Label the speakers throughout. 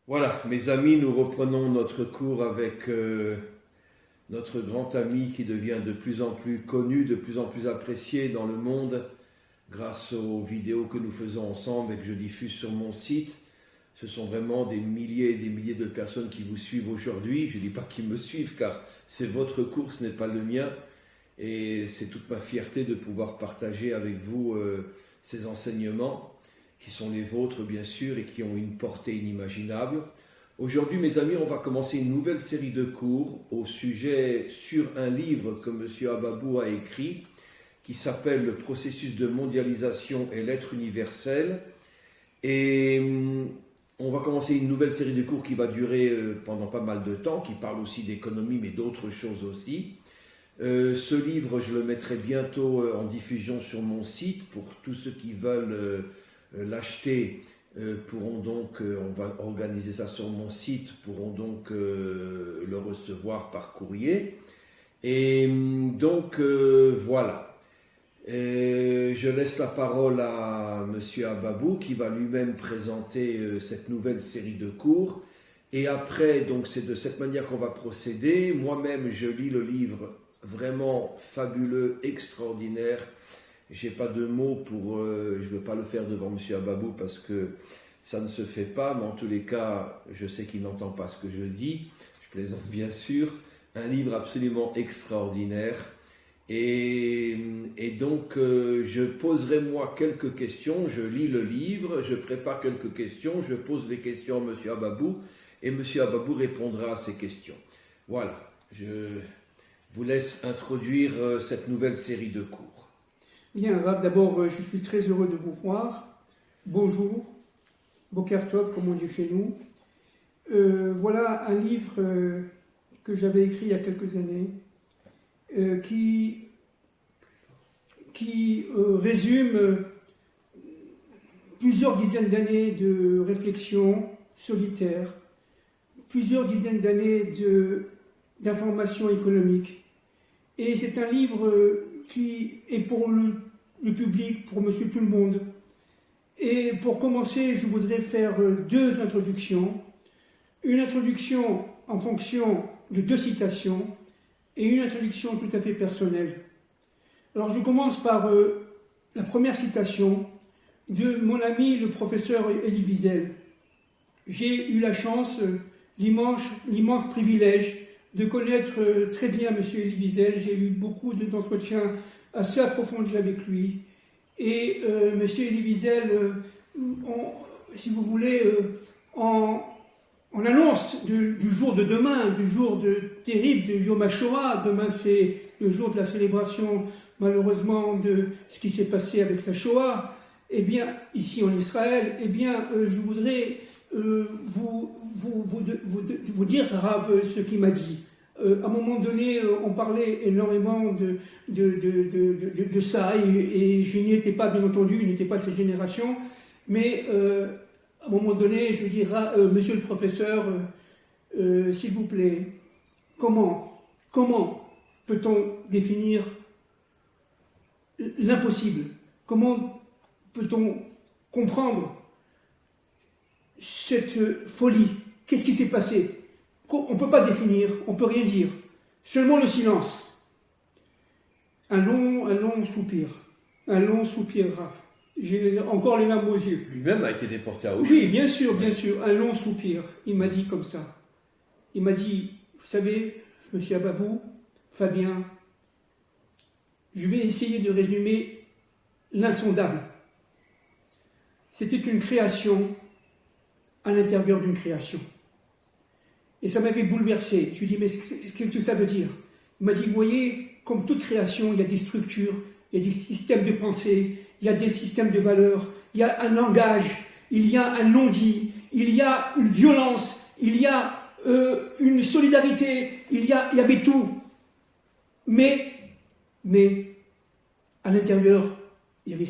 Speaker 1: Voilà, mes amis, nous reprenons notre cours avec notre grand ami qui devient de plus en plus connu, de plus en plus apprécié dans le monde grâce aux vidéos que nous faisons ensemble et que je diffuse sur mon site. Ce sont vraiment des milliers et des milliers de personnes qui vous suivent aujourd'hui. Je ne dis pas qu'ils me suivent car c'est votre cours, ce n'est pas le mien. Et c'est toute ma fierté de pouvoir partager avec vous ces enseignements qui sont les vôtres bien sûr et qui ont une portée inimaginable. Aujourd'hui mes amis, on va commencer une nouvelle série de cours au sujet sur un livre que M. Ababou a écrit qui s'appelle « Le processus de mondialisation et l'être universel ». Et on va commencer une nouvelle série de cours qui va durer pendant pas mal de temps, qui parle aussi d'économie mais d'autres choses aussi. Ce livre, je le mettrai bientôt en diffusion sur mon site pour tous ceux qui veulent l'acheter. Pourront donc, on va organiser ça sur mon site, pourront donc le recevoir par courrier. Et donc voilà. Je laisse la parole à M. Ababou qui va lui-même présenter cette nouvelle série de cours. Et après, donc c'est de cette manière qu'on va procéder. Moi-même, je lis le livre vraiment fabuleux, extraordinaire. J'ai pas de mots pour, je veux pas le faire devant M. Ababou parce que ça ne se fait pas, mais en tous les cas, je sais qu'il n'entend pas ce que je dis. Je plaisante bien sûr. Un livre absolument extraordinaire. Et donc, je poserai moi quelques questions. Je lis le livre, je prépare quelques questions, je pose des questions à M. Ababou et M. Ababou répondra à ces questions. Voilà, je vous laisse introduire cette nouvelle série de cours.
Speaker 2: Bien, Rav, d'abord, je suis très heureux de vous voir. Bonjour, Boker Tov, comme on dit chez nous. Voilà un livre que j'avais écrit il y a quelques années, qui résume plusieurs dizaines d'années de réflexion solitaire, plusieurs dizaines d'années d'informations économiques. Et c'est un livre qui est pour le public, pour monsieur tout le monde. Et pour commencer, je voudrais faire deux introductions. Une introduction en fonction de deux citations et une introduction tout à fait personnelle. Alors je commence par la première citation de mon ami le professeur Elie Wiesel. J'ai eu la chance, l'immense privilège de connaître très bien M. Elie Wiesel. J'ai eu beaucoup d'entretiens assez approfondis avec lui. Et M. Elie Wiesel, si vous voulez, en annonce du jour de demain, du jour terrible de Yom HaShoah. Demain, c'est le jour de la célébration, malheureusement, de ce qui s'est passé avec la Shoah. Eh bien, ici en Israël, eh bien, je voudrais vous dire, Rav, ce qu'il m'a dit. À un moment donné, on parlait énormément de ça, et je n'y étais pas, bien entendu, je n'étais pas de cette génération, mais à un moment donné, je dirais, monsieur le professeur, s'il vous plaît, comment peut-on définir l'impossible? Comment peut-on comprendre cette folie? Qu'est-ce qui s'est passé? On ne peut pas définir, on ne peut rien dire. Seulement le silence. Un long soupir. Un long soupir, Raph. J'ai encore les larmes aux yeux.
Speaker 1: Lui-même a été déporté à Auschwitz.
Speaker 2: Oui, bien sûr, un long soupir. Il m'a dit comme ça. Il m'a dit, vous savez, M. Ababou, Fabien, je vais essayer de résumer l'insondable. C'était une création à l'intérieur d'une création. Et ça m'avait bouleversé. Je lui ai dit, mais qu'est-ce que ça veut dire? Il m'a dit, vous voyez, comme toute création, il y a des structures, il y a des systèmes de pensée, il y a des systèmes de valeurs, il y a un langage, il y a un non-dit, il y a une violence, il y a une solidarité, il y avait tout. Mais, à l'intérieur, il y avait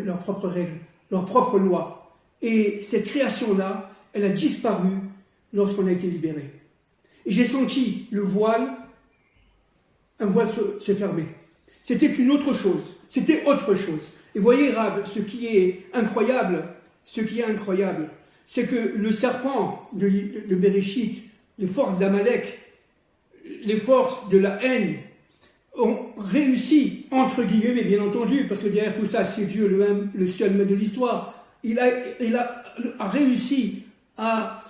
Speaker 2: leurs propres règles, leurs propres lois. Et cette création-là, elle a disparu lorsqu'on a été libéré. Et j'ai senti un voile se fermer. C'était une autre chose. C'était autre chose. Et voyez, Rav, ce qui est incroyable, c'est que le serpent de Bereshit, les forces d'Amalek, les forces de la haine, ont réussi, entre guillemets, bien entendu, parce que derrière tout ça, c'est Dieu le seul maître de l'histoire, il a réussi à,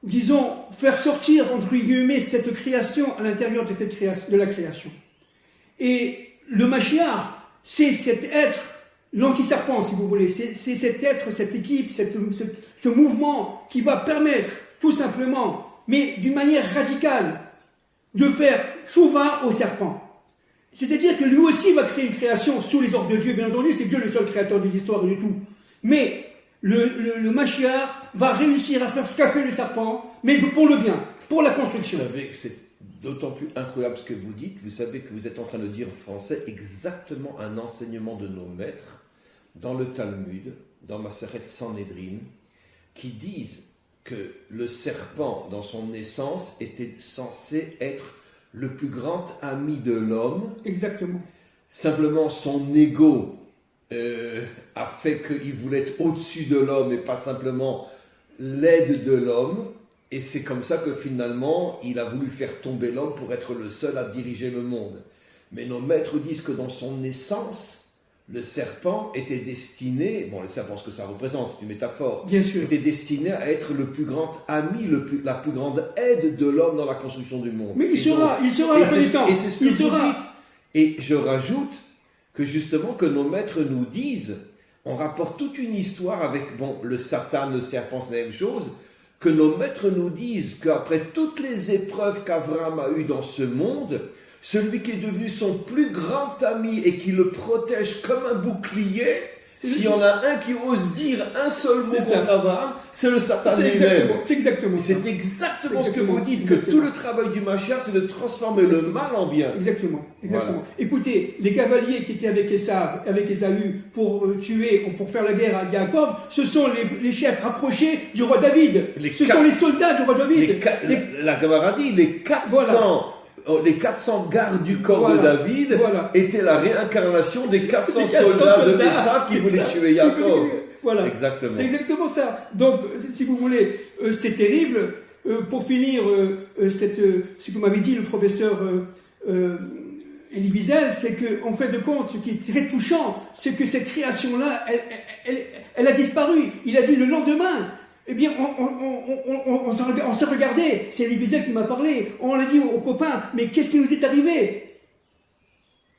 Speaker 2: disons, faire sortir, entre guillemets, cette création à l'intérieur de la création. Et le Mashiach, c'est cet être, l'anti-serpent, si vous voulez, c'est cet être, cette équipe, ce mouvement qui va permettre, tout simplement, mais d'une manière radicale, de faire chouva au serpent. C'est-à-dire que lui aussi va créer une création sous les ordres de Dieu, bien entendu, c'est Dieu le seul créateur de l'histoire et de tout. Mais le Mashiach va réussir à faire ce qu'a fait le serpent, mais pour le bien, pour la construction.
Speaker 1: Vous savez que c'est d'autant plus incroyable ce que vous dites. Vous savez que vous êtes en train de dire en français exactement un enseignement de nos maîtres dans le Talmud, dans Maseret Sanhedrin, qui disent que le serpent, dans son essence, était censé être le plus grand ami de l'homme.
Speaker 2: Exactement.
Speaker 1: Simplement, son ego a fait qu'il voulait être au-dessus de l'homme et pas simplement l'aide de l'homme. Et c'est comme ça que finalement, il a voulu faire tomber l'homme pour être le seul à diriger le monde. Mais nos maîtres disent que dans son essence, le serpent était destiné, bon le serpent ce que ça représente, c'est une métaphore,
Speaker 2: bien sûr,
Speaker 1: était destiné à être le plus grand ami, la plus grande aide de l'homme dans la construction du monde.
Speaker 2: Mais il sera à la fin du temps.
Speaker 1: Et c'est ce que il sera. Et je rajoute que justement que nos maîtres nous disent, on rapporte toute une histoire avec, bon, le Satan, le serpent, c'est la même chose, que nos maîtres nous disent qu'après toutes les épreuves qu'Abraham a eues dans ce monde, celui qui est devenu son plus grand ami et qui le protège comme un bouclier, s'il y en a un qui ose dire un seul mot contre Abraham, c'est le Satan lui-même.
Speaker 2: C'est exactement ça.
Speaker 1: C'est exactement ce que vous dites, que tout le travail du Mashiach, c'est de transformer le mal en bien.
Speaker 2: Exactement.
Speaker 1: Voilà.
Speaker 2: Écoutez, les cavaliers qui étaient avec Ésaü pour pour faire la guerre à Jacob, ce sont les chefs rapprochés du roi David. Sont les soldats du roi David.
Speaker 1: La Gemara dit, les 400 gardes du corps de David étaient la réincarnation des 400 soldats de Esav qui voulaient tuer Jacob.
Speaker 2: Voilà.
Speaker 1: Exactement.
Speaker 2: C'est exactement ça. Donc, si vous voulez, c'est terrible. Pour finir, ce que m'avait dit le professeur Elie Wiesel, c'est qu'en fait de compte, ce qui est très touchant, c'est que cette création-là, elle a disparu. Il a dit le lendemain. Eh bien, on s'est regardé, c'est Elie Wiesel qui m'a parlé, on l'a dit aux copains, mais qu'est-ce qui nous est arrivé?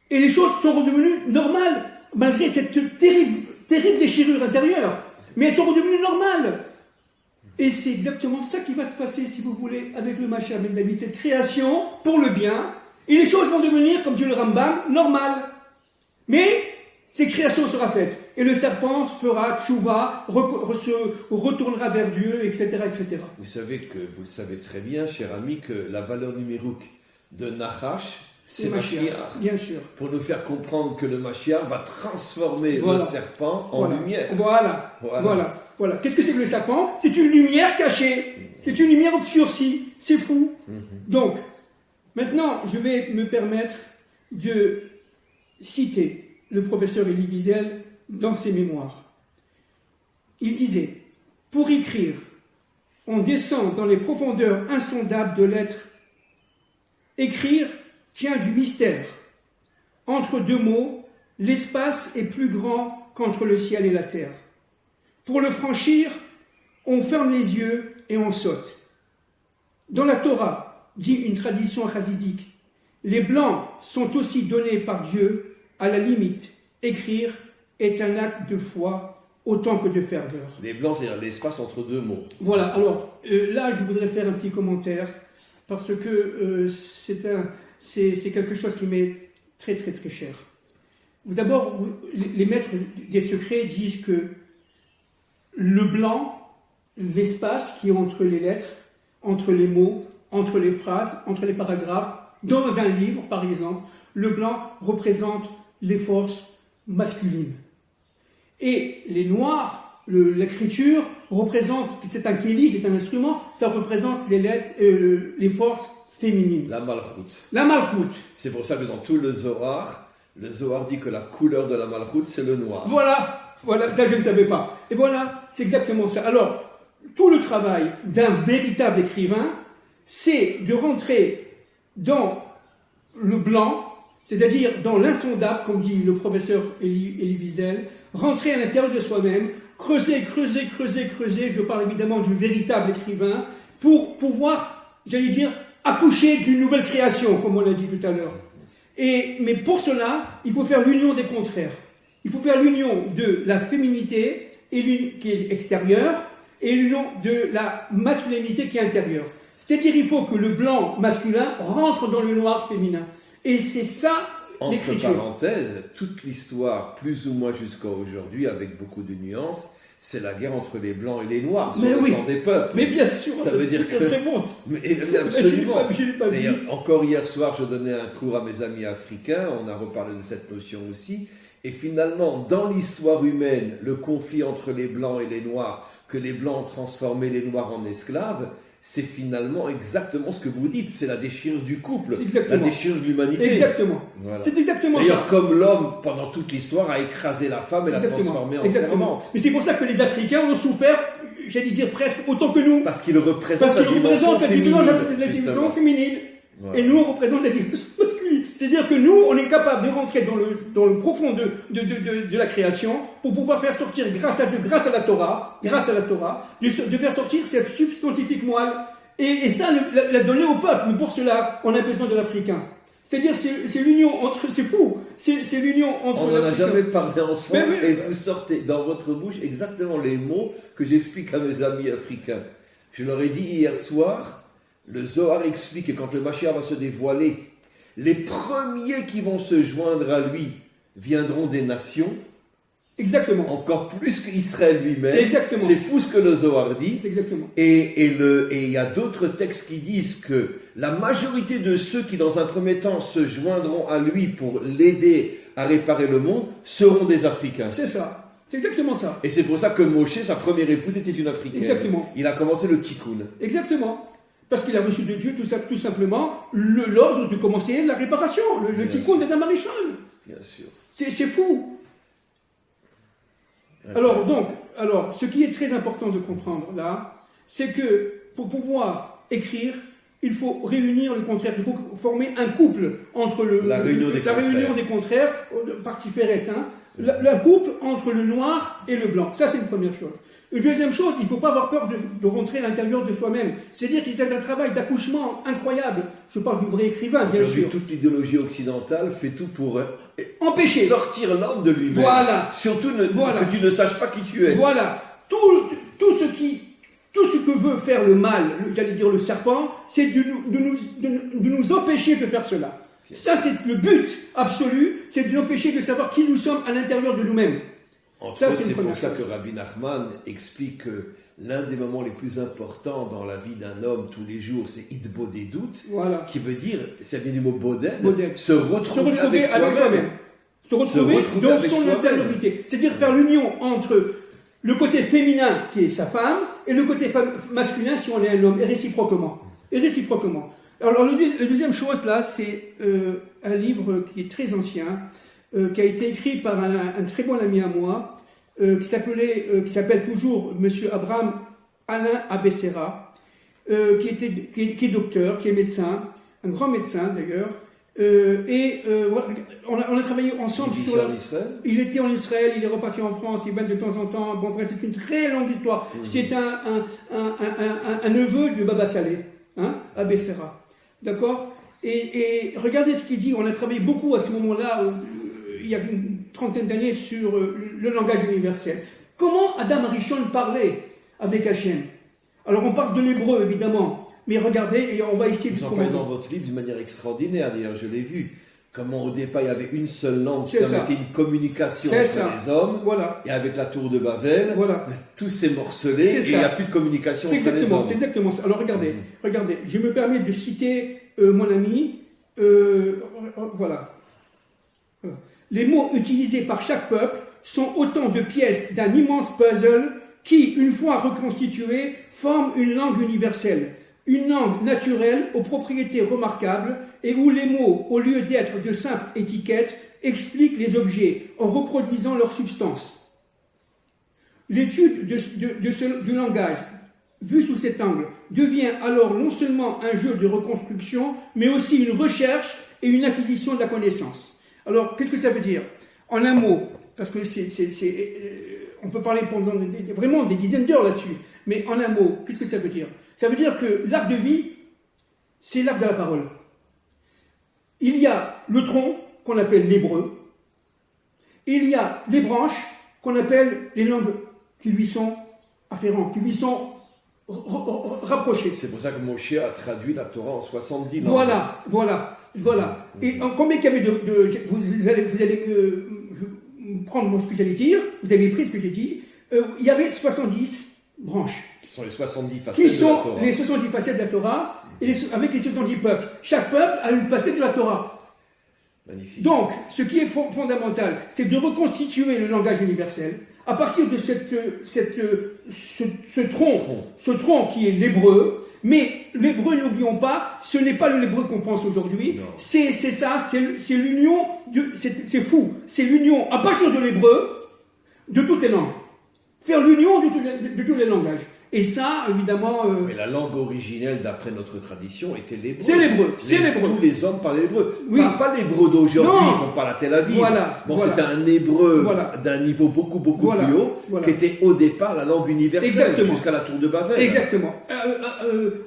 Speaker 2: Et les choses sont redevenues normales, malgré cette terrible déchirure intérieure, mais elles sont redevenues normales. Et c'est exactement ça qui va se passer, si vous voulez, avec le Mashiach Ben David, cette création pour le bien, et les choses vont devenir, comme dit le Rambam, normales. Mais cette création sera faite. Et le serpent fera tchouva, se retournera vers Dieu, etc., etc.
Speaker 1: Vous le savez très bien, cher ami, que la valeur numérique de Nachash, c'est Mashiach.
Speaker 2: Bien sûr.
Speaker 1: Pour nous faire comprendre que le Mashiach va transformer le serpent en lumière.
Speaker 2: Voilà. Qu'est-ce que c'est que le serpent? C'est une lumière cachée. C'est une lumière obscurcie. C'est fou. Donc, maintenant, je vais me permettre de citer le professeur Elie Wiesel dans ses mémoires. Il disait, pour écrire, on descend dans les profondeurs insondables de l'être. Écrire tient du mystère. Entre deux mots, l'espace est plus grand qu'entre le ciel et la terre. Pour le franchir, on ferme les yeux et on saute. Dans la Torah, dit une tradition chassidique, les blancs sont aussi donnés par Dieu. À la limite, écrire est un acte de foi autant que de ferveur.
Speaker 1: Les blancs, c'est-à-dire l'espace entre deux mots.
Speaker 2: Voilà, alors là, je voudrais faire un petit commentaire, parce que c'est quelque chose qui m'est très, très, très cher. D'abord, les maîtres des secrets disent que le blanc, l'espace qui est entre les lettres, entre les mots, entre les phrases, entre les paragraphes, dans un livre, par exemple, le blanc représente les forces masculines. Et les noirs, l'écriture représente, c'est un kéli, c'est un instrument, ça représente les lettres, les forces féminines.
Speaker 1: La malchout.
Speaker 2: La malchout.
Speaker 1: C'est pour ça que dans tout le Zohar dit que la couleur de la malchout, c'est le noir.
Speaker 2: Voilà. voilà, ça je ne savais pas. Et voilà, c'est exactement ça. Alors, tout le travail d'un véritable écrivain, c'est de rentrer dans le blanc, c'est-à-dire dans l'insondable, comme dit le professeur Elie Wiesel, rentrer à l'intérieur de soi-même, creuser, je parle évidemment du véritable écrivain, pour pouvoir, j'allais dire, accoucher d'une nouvelle création, comme on l'a dit tout à l'heure. Mais pour cela, il faut faire l'union des contraires. Il faut faire l'union de la féminité, qui est extérieure, et l'union de la masculinité qui est intérieure. C'est-à-dire qu'il faut que le blanc masculin rentre dans le noir féminin. Et c'est ça l'écriture.
Speaker 1: Entre parenthèses, toute l'histoire, plus ou moins jusqu'à aujourd'hui, avec beaucoup de nuances, c'est la guerre entre les blancs et les noirs, sur le plan des peuples.
Speaker 2: Mais bien sûr,
Speaker 1: ça veut dire que
Speaker 2: c'est très bon.
Speaker 1: Absolument.
Speaker 2: Je l'ai pas vu.
Speaker 1: Encore hier soir, je donnais un cours à mes amis africains, on a reparlé de cette notion aussi, et finalement, dans l'histoire humaine, le conflit entre les blancs et les noirs, que les blancs ont transformé les noirs en esclaves, c'est finalement exactement ce que vous dites, c'est la déchirure du couple, la déchirure de l'humanité.
Speaker 2: Exactement.
Speaker 1: Voilà.
Speaker 2: C'est exactement ça.
Speaker 1: D'ailleurs, comme l'homme, pendant toute l'histoire, a écrasé la femme et l'a transformée en servante.
Speaker 2: Mais c'est pour ça que les Africains ont souffert, j'allais dire presque autant que nous.
Speaker 1: Parce qu'ils représentent la
Speaker 2: dimension féminine. Voilà. Et nous, on représente la dimension masculine. C'est-à-dire que nous, on est capable de rentrer dans le profond de la création pour pouvoir faire sortir, grâce à la Torah, de faire sortir cette substantifique moelle. Et ça, la donner au peuple. Mais pour cela, on a besoin de l'Africain. C'est-à-dire, c'est l'union entre... C'est fou. C'est l'union entre...
Speaker 1: On n'en a jamais parlé ensemble et vous sortez dans votre bouche exactement les mots que j'explique à mes amis africains. Je leur ai dit hier soir, le Zohar explique que quand le Mashiach va se dévoiler, les premiers qui vont se joindre à lui viendront des nations.
Speaker 2: Exactement.
Speaker 1: Encore plus qu'Israël lui-même.
Speaker 2: Exactement.
Speaker 1: C'est fou ce que le Zohar dit.
Speaker 2: C'est exactement.
Speaker 1: Et il y a d'autres textes qui disent que la majorité de ceux qui, dans un premier temps, se joindront à lui pour l'aider à réparer le monde, seront des Africains.
Speaker 2: C'est ça. C'est exactement ça.
Speaker 1: Et c'est pour ça que Moshe, sa première épouse, était une Africaine.
Speaker 2: Exactement.
Speaker 1: Il a commencé le tikkun.
Speaker 2: Exactement. Parce qu'il a reçu de Dieu tout simplement l'ordre de commencer la réparation, le tikkun d'Adam Arishon.
Speaker 1: Bien sûr.
Speaker 2: C'est fou. Alors, ce qui est très important de comprendre là, c'est que pour pouvoir écrire, il faut réunir le contraire. Il faut former un couple entre
Speaker 1: la réunion des
Speaker 2: contraires, partie ferrette, hein, le couple entre le noir et le blanc. Ça, c'est une première chose. Une deuxième chose, il ne faut pas avoir peur de rentrer à l'intérieur de soi-même. C'est-à-dire qu'il y a un travail d'accouchement incroyable. Je parle du vrai écrivain, bien sûr.
Speaker 1: Toute l'idéologie occidentale fait tout pour
Speaker 2: empêcher,
Speaker 1: sortir l'homme de lui-même.
Speaker 2: Voilà.
Speaker 1: Surtout que tu ne saches pas qui tu es.
Speaker 2: Voilà. Tout ce que veut faire le mal, j'allais dire le serpent, c'est de nous empêcher de faire cela. Ça, c'est le but absolu, c'est de nous empêcher de savoir qui nous sommes à l'intérieur de nous-mêmes.
Speaker 1: C'est pour ça que Rabbi Nachman explique que l'un des moments les plus importants dans la vie d'un homme tous les jours, c'est Hitbodedut, qui veut dire, ça vient du mot boded, se retrouver avec soi-même.
Speaker 2: Se retrouver dans son intériorité. C'est-à-dire faire l'union entre le côté féminin, qui est sa femme, et le côté masculin, si on est un homme, et réciproquement. Alors, la deuxième chose, là, c'est un livre qui est très ancien, qui a été écrit par un très bon ami à moi, qui s'appelle toujours Monsieur Abraham Alain Abessera, qui est docteur, qui est médecin, un grand médecin d'ailleurs, on a travaillé ensemble sur il était en Israël, il est reparti en France, il va de temps en temps. Bon, après, c'est une très longue histoire. C'est un neveu de Baba Saleh, hein, Abessera. D'accord ? Et regardez ce qu'il dit. On a travaillé beaucoup à ce moment-là, il y a une trentaine d'années, sur le langage universel. Comment Adam Arishon parlait avec Hachem ? Alors, on parle de l'hébreu, évidemment. Mais regardez, et on va essayer de...
Speaker 1: Vous en parlez dans votre livre d'une manière extraordinaire, d'ailleurs, je l'ai vu. Comment au départ, il y avait une seule langue qui permettait une communication entre les hommes.
Speaker 2: Voilà.
Speaker 1: Et avec la tour de Babel, tout s'est morcelé et il n'y a plus de communication entre les hommes.
Speaker 2: C'est exactement ça. Alors regardez, je me permets de citer mon ami. Voilà. Les mots utilisés par chaque peuple sont autant de pièces d'un immense puzzle qui, une fois reconstituées, forment une langue universelle. Une langue naturelle aux propriétés remarquables et où les mots, au lieu d'être de simples étiquettes, expliquent les objets en reproduisant leur substance. L'étude du langage, vu sous cet angle, devient alors non seulement un jeu de reconstruction, mais aussi une recherche et une acquisition de la connaissance. Alors, qu'est-ce que ça veut dire? En un mot, parce que on peut parler pendant vraiment des dizaines d'heures là-dessus, mais en un mot, qu'est-ce que ça veut dire? Ça veut dire que l'arc de vie, c'est l'arc de la parole. Il y a le tronc, qu'on appelle l'hébreu. Il y a les branches, qu'on appelle les langues qui lui sont afférentes, qui lui sont rapprochées.
Speaker 1: C'est pour ça que Moshe a traduit la Torah en 70 langues.
Speaker 2: Voilà. Et en combien qu'il y avait vous allez prendre ce que j'allais dire, vous avez pris ce que j'ai dit, il y avait 70 branches.
Speaker 1: Qui sont les 70 facettes
Speaker 2: qui sont
Speaker 1: de la Torah.
Speaker 2: les 70 facettes de la Torah, et avec les 70 peuples. Chaque peuple a une facette de la Torah.
Speaker 1: Magnifique.
Speaker 2: Donc, ce qui est fondamental, c'est de reconstituer le langage universel à partir de ce tronc qui est l'hébreu. Mais l'hébreu, n'oublions pas, ce n'est pas l'hébreu qu'on pense aujourd'hui. C'est l'union, c'est fou. C'est l'union à partir de l'hébreu de toutes les langues. Faire l'union de tous les langages. Et ça, évidemment...
Speaker 1: Mais la langue originelle, d'après notre tradition, était l'hébreu.
Speaker 2: C'est l'hébreu.
Speaker 1: Tous les hommes parlaient l'hébreu.
Speaker 2: Oui.
Speaker 1: Pas l'hébreu d'aujourd'hui, qu'on parle à Tel Aviv. C'était un hébreu d'un niveau beaucoup plus haut, qui était au départ la langue universelle, jusqu'à la tour de Babel.
Speaker 2: Exactement.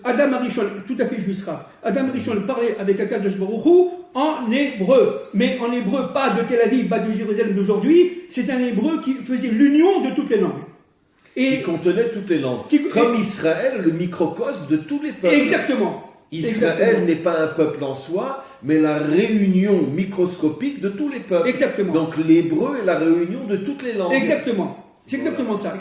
Speaker 2: Adam Arishon, tout à fait juste, Raph. Adam Arishon parlait avec Akadosh Baruch Hu en hébreu. Mais en hébreu, pas de Tel Aviv, pas de Jérusalem d'aujourd'hui. C'est un hébreu qui faisait l'union de toutes les langues.
Speaker 1: Qui contenait toutes les langues. Comme Israël, le microcosme de tous les peuples.
Speaker 2: Exactement.
Speaker 1: Israël n'est pas un peuple en soi, mais la réunion microscopique de tous les peuples.
Speaker 2: Exactement.
Speaker 1: Donc l'hébreu est la réunion de toutes les langues.
Speaker 2: Exactement. C'est exactement ça.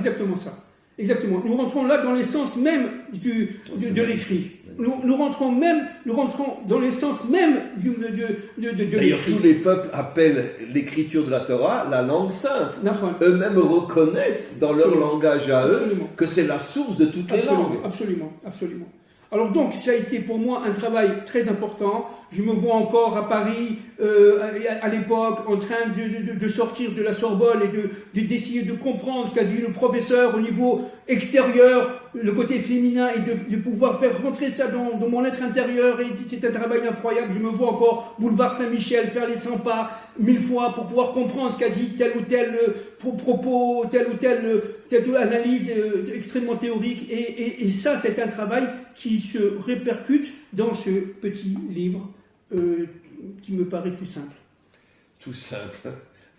Speaker 2: Exactement. Nous rentrons là dans l'essence même de l'écrit. Nous rentrons dans l'essence même de
Speaker 1: D'ailleurs,
Speaker 2: l'écrit.
Speaker 1: tous les peuples appellent l'écriture de la Torah la langue sainte. Eux-mêmes reconnaissent dans leur langage à eux que c'est la source de toutes les langues.
Speaker 2: Absolument. Alors donc, ça a été pour moi un travail très important. Je me vois encore à Paris, à l'époque, en train de sortir de la Sorbonne et d'essayer de comprendre ce qu'a dit le professeur au niveau extérieur, le côté féminin, et de pouvoir faire rentrer ça dans mon être intérieur. Et c'est un travail incroyable. Je me vois encore boulevard Saint-Michel faire les 100 pas 1000 fois pour pouvoir comprendre ce qu'a dit tel ou tel propos, telle ou telle analyse extrêmement théorique. Et ça, c'est un travail qui se répercute dans ce petit livre qui me paraît tout simple.
Speaker 1: Tout simple.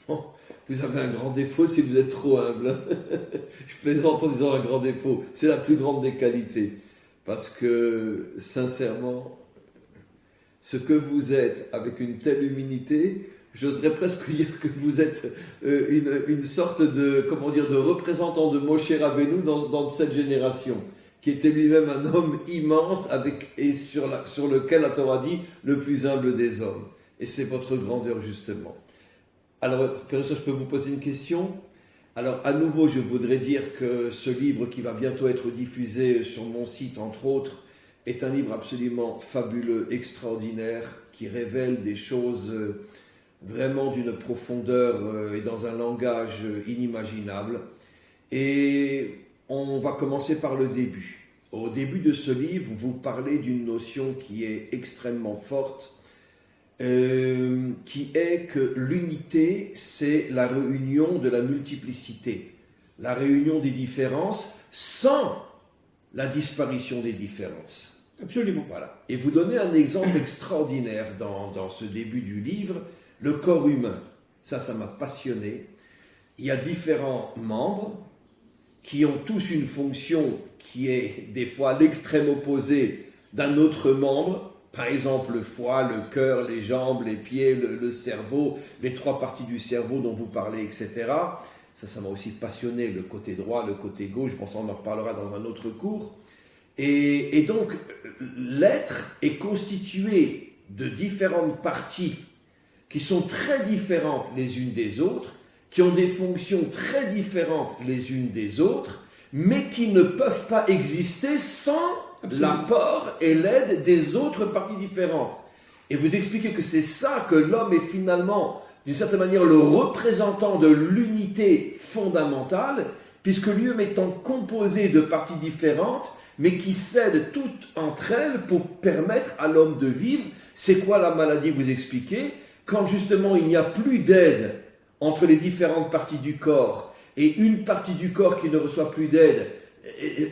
Speaker 1: Bon, vous avez un grand défaut si vous êtes trop humble. Je plaisante en disant un grand défaut. C'est la plus grande des qualités. Parce que, sincèrement, ce que vous êtes, avec une telle humilité, j'oserais presque dire que vous êtes une sorte de représentant de Moshe Rabbeinu dans cette génération, qui était lui-même un homme immense sur lequel la Torah dit le plus humble des hommes. Et c'est votre grandeur, justement. Alors, Père, je peux vous poser une question? Alors, à nouveau, je voudrais dire que ce livre qui va bientôt être diffusé sur mon site, entre autres, est un livre absolument fabuleux, extraordinaire, qui révèle des choses vraiment d'une profondeur et dans un langage inimaginable. Et on va commencer par le début. Au début de ce livre, vous parlez d'une notion qui est extrêmement forte, qui est que l'unité, c'est la réunion de la multiplicité, la réunion des différences sans la disparition des différences.
Speaker 2: Absolument.
Speaker 1: Voilà. Et vous donnez un exemple extraordinaire dans ce début du livre, le corps humain. Ça m'a passionné. Il y a différents membres qui ont tous une fonction qui est des fois l'extrême opposé d'un autre membre. Par exemple, le foie, le cœur, les jambes, les pieds, le cerveau, les 3 parties du cerveau dont vous parlez, etc. Ça m'a aussi passionné, le côté droit, le côté gauche. Je pense qu'on en reparlera dans un autre cours. Et donc, l'être est constitué de différentes parties qui sont très différentes les unes des autres, qui ont des fonctions très différentes les unes des autres, mais qui ne peuvent pas exister sans l'apport et l'aide des autres parties différentes. Et vous expliquez que c'est ça que l'homme est finalement, d'une certaine manière, le représentant de l'unité fondamentale, puisque lui-même étant composé de parties différentes, mais qui s'aident toutes entre elles pour permettre à l'homme de vivre. C'est quoi la maladie, vous expliquez? Quand justement il n'y a plus d'aide entre les différentes parties du corps, et une partie du corps qui ne reçoit plus d'aide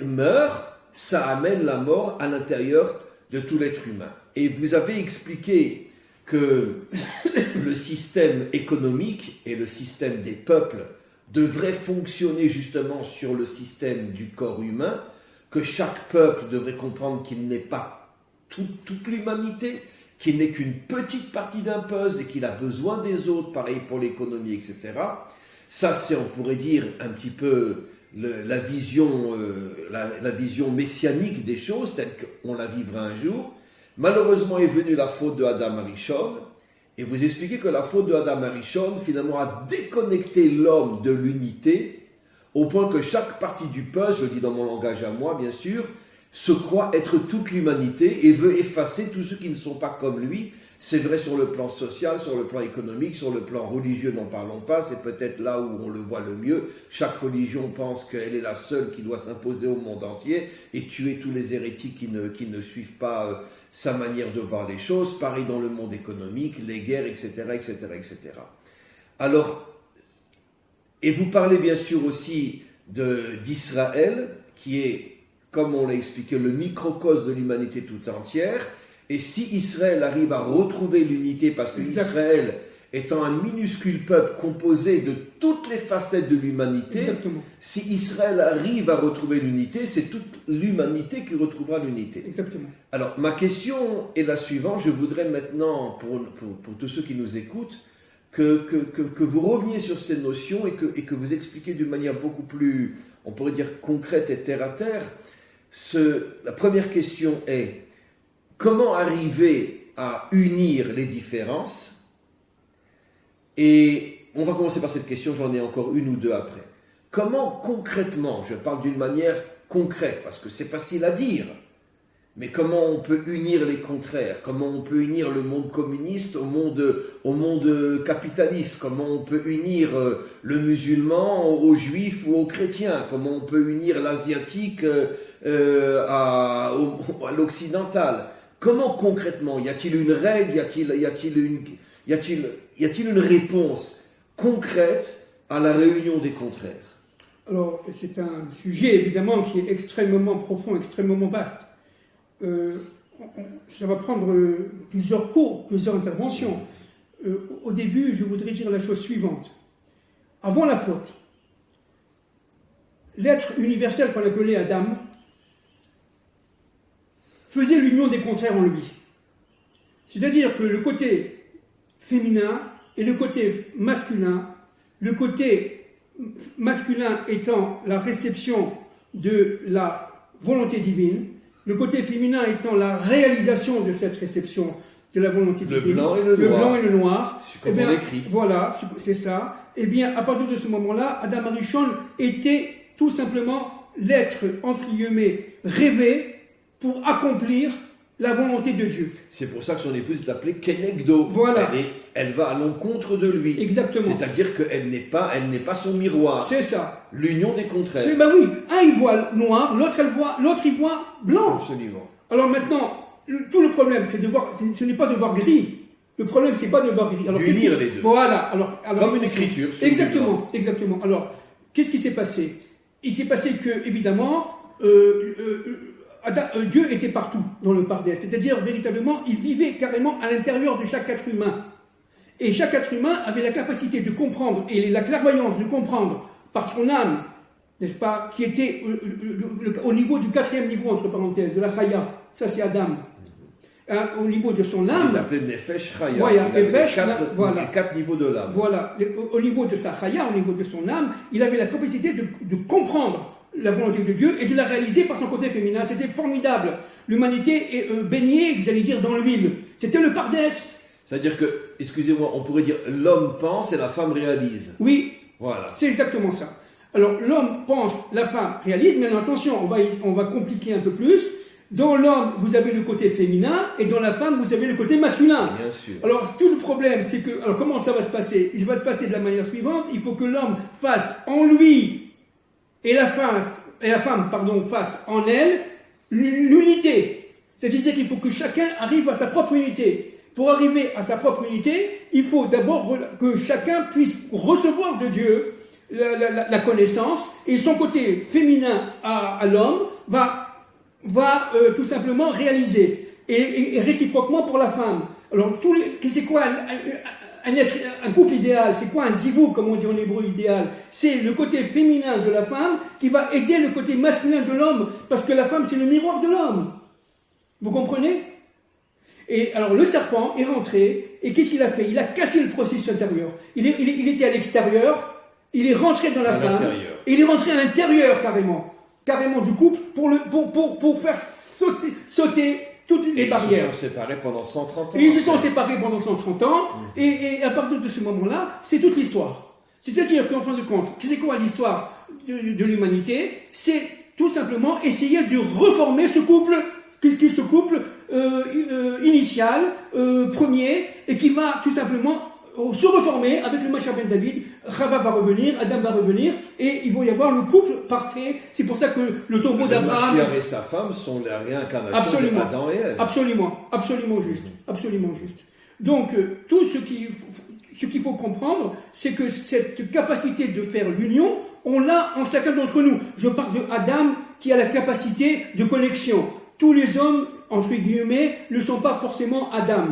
Speaker 1: meurt, ça amène la mort à l'intérieur de tout l'être humain. Et vous avez expliqué que le système économique et le système des peuples devraient fonctionner justement sur le système du corps humain, que chaque peuple devrait comprendre qu'il n'est pas toute l'humanité, qu'il n'est qu'une petite partie d'un puzzle et qu'il a besoin des autres, pareil pour l'économie, etc. Ça, c'est, on pourrait dire, un petit peu la vision messianique des choses, telle qu'on la vivra un jour. Malheureusement est venue la faute de Adam Arishon, et vous expliquez que la faute de Adam Arishon, finalement, a déconnecté l'homme de l'unité, au point que chaque partie du puzzle, je le dis dans mon langage à moi, bien sûr, se croit être toute l'humanité et veut effacer tous ceux qui ne sont pas comme lui. C'est vrai sur le plan social, sur le plan économique, sur le plan religieux, n'en parlons pas, c'est peut-être là où on le voit le mieux. Chaque religion pense qu'elle est la seule qui doit s'imposer au monde entier et tuer tous les hérétiques qui ne suivent pas sa manière de voir les choses. Pareil dans le monde économique, les guerres, etc., etc., etc. Alors, et vous parlez bien sûr aussi d'Israël, qui est, comme on l'a expliqué, le microcosme de l'humanité tout entière. Et si Israël arrive à retrouver l'unité, parce que Israël étant un minuscule peuple composé de toutes les facettes de l'humanité, si Israël arrive à retrouver l'unité, c'est toute l'humanité qui retrouvera l'unité.
Speaker 2: Exactement.
Speaker 1: Alors, ma question est la suivante. Je voudrais maintenant, pour tous ceux qui nous écoutent, que vous reveniez sur ces notions et que vous expliquiez d'une manière beaucoup plus, on pourrait dire, concrète et terre à terre. La première question est: comment arriver à unir les différences? Et on va commencer par cette question, j'en ai encore une ou deux après. Comment concrètement, je parle d'une manière concrète, parce que c'est facile à dire, mais comment on peut unir les contraires? Comment on peut unir le monde communiste au monde capitaliste? Comment on peut unir le musulman aux juifs ou aux chrétiens? Comment on peut unir l'asiatique à l'occidental? Comment concrètement? Y a-t-il une règle? Y a-t-il une réponse concrète à la réunion des contraires?
Speaker 2: Alors, c'est un sujet évidemment qui est extrêmement profond, extrêmement vaste. Ça va prendre plusieurs cours, plusieurs interventions. Au début, je voudrais dire la chose suivante. Avant la faute, l'être universel qu'on appelait Adam faisait l'union des contraires en lui. C'est-à-dire que le côté féminin et le côté masculin, le côté masculin étant la réception de la volonté divine, le côté féminin étant la réalisation de cette réception de la volonté divine.
Speaker 1: Le blanc et le noir.
Speaker 2: C'est
Speaker 1: comme on écrit.
Speaker 2: Voilà, c'est ça. Eh bien, à partir de ce moment-là, Adam Arishon était tout simplement l'être, entre guillemets, rêvé pour accomplir la volonté de Dieu.
Speaker 1: C'est pour ça que son épouse est appelée Kenegdo.
Speaker 2: Voilà.
Speaker 1: Elle va à l'encontre de lui.
Speaker 2: Exactement.
Speaker 1: C'est-à-dire qu'elle n'est pas son miroir.
Speaker 2: C'est ça.
Speaker 1: L'union des contraires.
Speaker 2: Mais ben oui, un il voit noir, l'autre il voit blanc.
Speaker 1: Absolument.
Speaker 2: Alors maintenant, tout le problème, c'est de voir, ce n'est pas de voir gris. Le problème, c'est pas de voir gris. Alors
Speaker 1: d'unir les deux.
Speaker 2: Voilà. Alors
Speaker 1: comme une écriture.
Speaker 2: Exactement, exactement. Alors, qu'est-ce qui s'est passé? Il s'est passé que, évidemment, Dieu était partout dans le Pardès. C'est-à-dire, véritablement, il vivait carrément à l'intérieur de chaque être humain. Et chaque être humain avait la capacité de comprendre, et la clairvoyance de comprendre par son âme, n'est-ce pas, qui était au niveau du 4e niveau, entre parenthèses, de la Chaya. Ça, c'est Adam. Hein, au niveau de son âme.
Speaker 1: Il l'appelait Nefesh Chaya.
Speaker 2: Voilà,
Speaker 1: les 4 niveaux de l'âme.
Speaker 2: Voilà. Au niveau de sa Chaya, au niveau de son âme, il avait la capacité de comprendre la volonté de Dieu et de la réaliser par son côté féminin. C'était formidable. L'humanité est baignée, j'allais dire, dans l'huile. C'était le Pardès.
Speaker 1: C'est-à-dire que, excusez-moi, on pourrait dire l'homme pense et la femme réalise.
Speaker 2: Oui.
Speaker 1: Voilà.
Speaker 2: C'est exactement ça. Alors, l'homme pense, la femme réalise, mais attention, on va compliquer un peu plus. Dans l'homme, vous avez le côté féminin, et dans la femme, vous avez le côté masculin.
Speaker 1: Bien sûr.
Speaker 2: Alors, tout le problème, c'est que... Alors, comment ça va se passer? Il va se passer de la manière suivante. Il faut que l'homme fasse en lui et la femme, fasse en elle l'unité. C'est-à-dire qu'il faut que chacun arrive à sa propre unité. Pour arriver à sa propre unité, il faut d'abord que chacun puisse recevoir de Dieu la connaissance, et son côté féminin à l'homme va tout simplement réaliser, et réciproquement pour la femme. Alors, c'est quoi un couple idéal? C'est quoi un zivou, comme on dit en hébreu idéal? C'est le côté féminin de la femme qui va aider le côté masculin de l'homme, parce que la femme, c'est le miroir de l'homme. Vous comprenez? Et alors, le serpent est rentré, et qu'est-ce qu'il a fait? Il a cassé le processus intérieur. Il était à l'extérieur, il est rentré dans la femme, et il est rentré à l'intérieur carrément du couple, pour faire sauter toutes les barrières.
Speaker 1: Ils se sont séparés pendant 130 ans.
Speaker 2: Et ils se sont séparés pendant 130 ans, et à partir de ce moment-là, c'est toute l'histoire. C'est-à-dire qu'en fin de compte, c'est quoi l'histoire de l'humanité? C'est tout simplement essayer de reformer ce couple, ce couple initial, premier, et qui va tout simplement se reformer avec le Mashiach ben David. Chava va revenir, Adam va revenir, et il va y avoir le couple parfait. C'est pour ça que le tombeau d'Abraham...
Speaker 1: Mashiach et sa femme sont la réincarnation d'Adam et Ève.
Speaker 2: Absolument juste. Donc, tout ce qu'il faut comprendre, c'est que cette capacité de faire l'union, on l'a en chacun d'entre nous. Je parle de Adam qui a la capacité de connexion. Tous les hommes, entre guillemets, ne sont pas forcément Adam.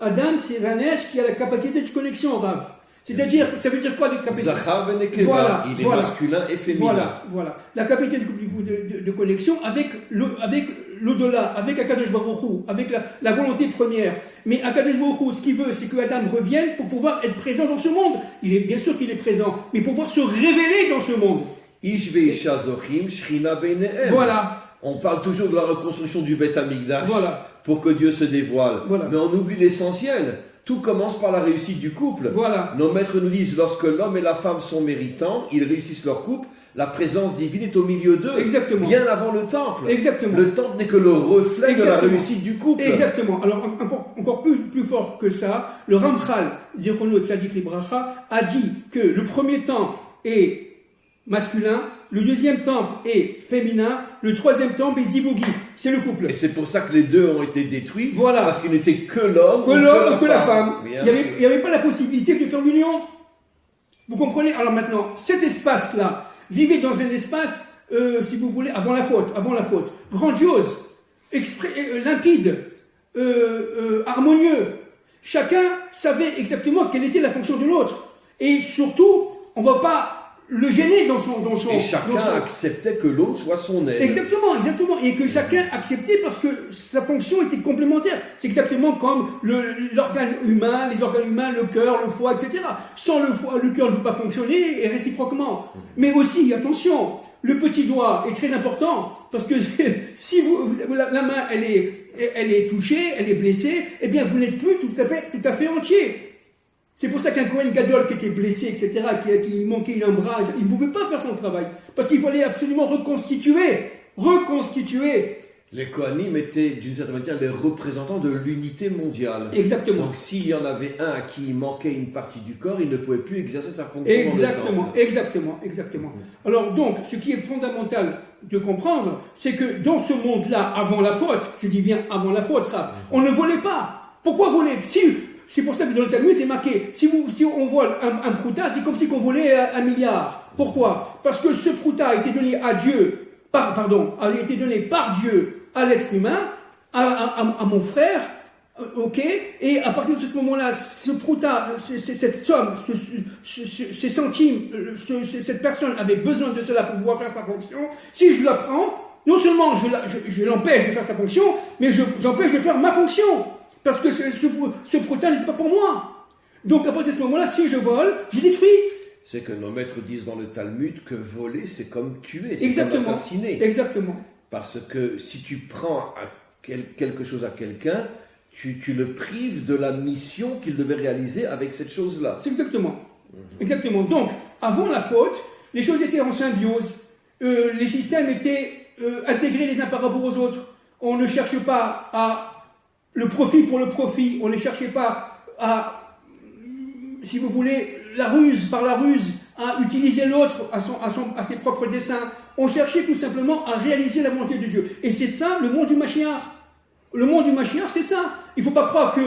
Speaker 2: Adam, c'est un être qui a la capacité de connexion, Rav. C'est-à-dire, ça veut dire quoi de capacité?
Speaker 1: Zachar et Nekeva, il est masculin et féminin.
Speaker 2: Voilà. La capacité de connexion avec l'au-delà, avec Akadosh Baruch Hu, avec la volonté première. Mais Akadosh Baruch Hu, ce qu'il veut, c'est que Adam revienne pour pouvoir être présent dans ce monde. Bien sûr qu'il est présent, mais pour pouvoir se révéler dans ce monde.
Speaker 1: Ish ve'isha zochim, shchina beinehem.
Speaker 2: Voilà.
Speaker 1: On parle toujours de la reconstruction du Beth Amikdash, pour que Dieu se dévoile.
Speaker 2: Voilà.
Speaker 1: Mais on oublie l'essentiel. Tout commence par la réussite du couple.
Speaker 2: Voilà.
Speaker 1: Nos maîtres nous disent, lorsque l'homme et la femme sont méritants, ils réussissent leur couple, la présence divine est au milieu d'eux.
Speaker 2: Exactement.
Speaker 1: Bien avant le temple.
Speaker 2: Exactement.
Speaker 1: Le temple n'est que le reflet de la réussite du couple.
Speaker 2: Exactement. Alors, encore plus fort que ça, le Ramchal, Zichrono Tzadik Libracha, a dit que le premier temple est masculin, le deuxième temple est féminin, le troisième temple est Zivogi, c'est le couple.
Speaker 1: Et c'est pour ça que les deux ont été détruits,
Speaker 2: voilà.
Speaker 1: Parce qu'il n'était que l'homme
Speaker 2: ou que la femme. Il n'y avait pas la possibilité de faire l'union. Vous comprenez? Alors maintenant, cet espace-là, vivez dans un espace, si vous voulez, avant la faute, grandiose, limpide, harmonieux. Chacun savait exactement quelle était la fonction de l'autre. Et surtout, on ne va pas le gêner dans son...
Speaker 1: Et chacun acceptait que l'autre soit son aide.
Speaker 2: Exactement. Et que chacun acceptait parce que sa fonction était complémentaire. C'est exactement comme l'organe humain, les organes humains, le cœur, le foie, etc. Sans le foie, le cœur ne peut pas fonctionner, et réciproquement. Mais aussi, attention, le petit doigt est très important, parce que si la main, elle est touchée, elle est blessée, eh bien, vous n'êtes plus tout à fait entier. C'est pour ça qu'un Kohen Gadol qui était blessé, etc., qui manquait un bras, il ne pouvait pas faire son travail. Parce qu'il fallait absolument reconstituer.
Speaker 1: Les Kohanim étaient, d'une certaine manière, les représentants de l'unité mondiale.
Speaker 2: Exactement.
Speaker 1: Donc, s'il y en avait un à qui il manquait une partie du corps, il ne pouvait plus exercer sa fonction.
Speaker 2: Exactement. Alors, donc, ce qui est fondamental de comprendre, c'est que dans ce monde-là, avant la faute, je dis bien avant la faute, on ne volait pas. Pourquoi voler? C'est pour ça que dans le Talmud, c'est marqué, si on vole un prouta, c'est comme si on volait 1 milliard. Pourquoi? Parce que ce prouta a été donné a été donné par Dieu à l'être humain, à mon frère, ok? Et à partir de ce moment-là, ce prouta, cette somme, ces centimes, cette personne avait besoin de cela pour pouvoir faire sa fonction. Si je la prends, non seulement je l'empêche de faire sa fonction, mais j'empêche de faire ma fonction. Parce que ce prouta n'était pas pour moi. Donc à partir de ce moment-là, si je vole, je détruis.
Speaker 1: C'est que nos maîtres disent dans le Talmud que voler, c'est comme tuer, c'est
Speaker 2: Exactement.
Speaker 1: comme assassiner.
Speaker 2: Exactement.
Speaker 1: Parce que si tu prends quelque chose à quelqu'un, tu le prives de la mission qu'il devait réaliser avec cette chose-là.
Speaker 2: C'est exactement. Exactement. Donc, avant la faute, les choses étaient en symbiose. Les systèmes étaient intégrés les uns par rapport aux autres. On ne cherche pas à le profit pour le profit. On ne cherchait pas à, si vous voulez, par la ruse, à utiliser l'autre à ses propres desseins, ont cherché tout simplement à réaliser la volonté de Dieu. Et c'est ça le monde du Mashiach. Le monde du Mashiach, c'est ça. Il ne faut pas croire que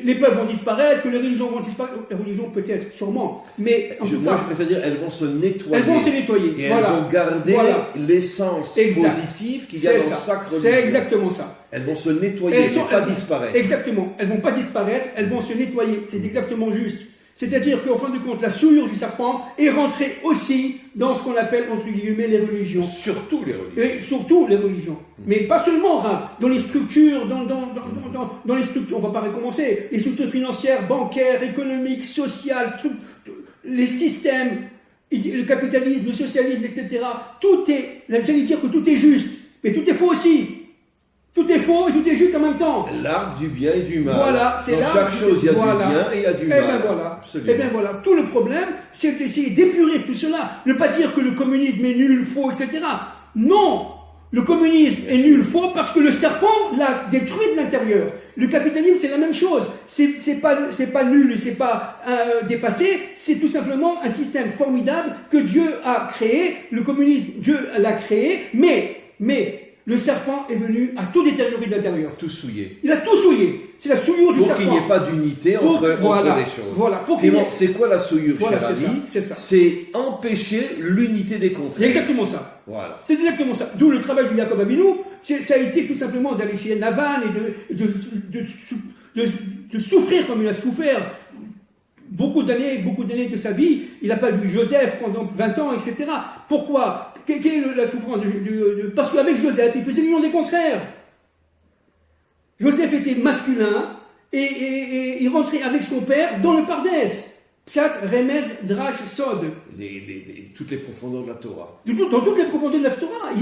Speaker 2: les peuples vont disparaître, que les religions vont disparaître. Les religions peut-être, sûrement. Mais en tout cas,
Speaker 1: je préfère dire, elles vont se nettoyer.
Speaker 2: Elles vont se nettoyer.
Speaker 1: Et
Speaker 2: voilà.
Speaker 1: elles vont garder
Speaker 2: voilà.
Speaker 1: l'essence positive qu'il y a dans chaque religion.
Speaker 2: C'est exactement ça.
Speaker 1: Elles vont se nettoyer, elles ne vont pas disparaître.
Speaker 2: Exactement. Elles ne vont pas disparaître, elles vont se nettoyer. C'est exactement juste. C'est-à-dire qu'en fin de compte, la souillure du serpent est rentrée aussi dans ce qu'on appelle, entre guillemets, les religions.
Speaker 1: Surtout les religions.
Speaker 2: Et surtout les religions. Mais pas seulement, Rav, dans les structures, dans les structures, on ne va pas recommencer, les structures financières, bancaires, économiques, sociales, les systèmes, le capitalisme, le socialisme, etc. Tout est, j'allais dire que tout est juste, mais tout est faux aussi. Tout est faux et tout est juste en même temps.
Speaker 1: L'arbre du bien et du mal.
Speaker 2: Voilà, c'est
Speaker 1: dans chaque chose, il y a du bien et il y a du mal.
Speaker 2: Et bien voilà, tout le problème, c'est d'essayer d'épurer tout cela. Ne pas dire que le communisme est nul, faux, etc. Non, le communisme est nul, faux, parce que le serpent l'a détruit de l'intérieur. Le capitalisme, c'est la même chose. C'est pas nul et c'est pas dépassé. C'est tout simplement un système formidable que Dieu a créé. Le communisme, Dieu l'a créé, mais le serpent est venu à tout détériorer de l'intérieur.
Speaker 1: Tout souiller.
Speaker 2: Il a tout souillé. C'est la souillure du serpent.
Speaker 1: Pour qu'il n'y ait pas d'unité entre les choses.
Speaker 2: Voilà.
Speaker 1: C'est quoi la souillure, cher ami ?
Speaker 2: C'est ça.
Speaker 1: C'est empêcher l'unité des contraires.
Speaker 2: C'est exactement ça.
Speaker 1: Voilà.
Speaker 2: C'est exactement ça. D'où le travail du Yaakov Avinu. Ça a été tout simplement d'aller chez Navan et de souffrir comme il a souffert. Beaucoup d'années de sa vie, il n'a pas vu Joseph pendant 20 ans, etc. Pourquoi ? Quelle est la souffrance parce qu'avec Joseph, il faisait l'union des contraires. Joseph était masculin et il rentrait avec son père dans le Pardès. Pshat, Remez, Drash, Sod.
Speaker 1: Toutes les profondeurs de la Torah.
Speaker 2: Dans toutes les profondeurs de la Torah.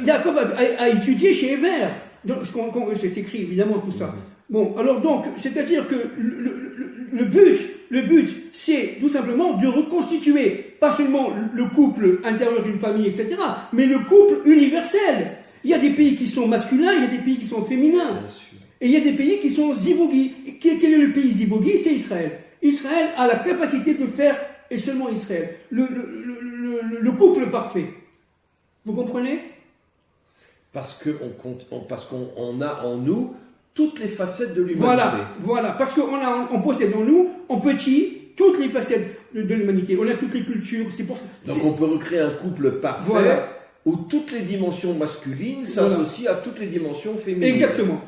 Speaker 2: Yaakov a étudié chez Ever. C'est écrit évidemment tout ça. Bon, alors donc, c'est-à-dire que le but, c'est tout simplement de reconstituer, pas seulement le couple intérieur d'une famille, etc., mais le couple universel. Il y a des pays qui sont masculins, il y a des pays qui sont féminins. Et il y a des pays qui sont zibogi. Quel est le pays zibogi ? C'est Israël. Israël a la capacité de faire, et seulement Israël, le couple parfait. Vous comprenez ?
Speaker 1: Parce qu'on a en nous toutes les facettes de l'humanité.
Speaker 2: Voilà, parce qu'on possède en nous, en petit, toutes les facettes de l'humanité. On a toutes les cultures, c'est pour ça.
Speaker 1: Donc on peut recréer un couple parfait où toutes les dimensions masculines s'associent à toutes les dimensions féminines.
Speaker 2: Exactement.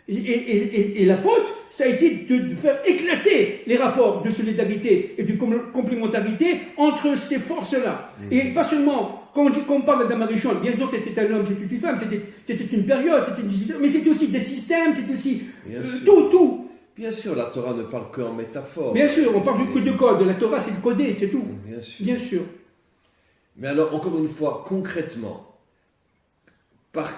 Speaker 2: Et la faute, ça a été de faire éclater les rapports de solidarité et de complémentarité entre ces forces-là. Et pas seulement, quand on parle d'Adam Arishon, bien sûr c'était un homme, c'était une femme, c'était une période, mais c'était aussi des systèmes, c'était aussi tout.
Speaker 1: Bien sûr, la Torah ne parle qu'en métaphore.
Speaker 2: Bien sûr, on parle que de code, la Torah c'est codé, c'est tout. Bien sûr.
Speaker 1: Mais alors, encore une fois, concrètement, par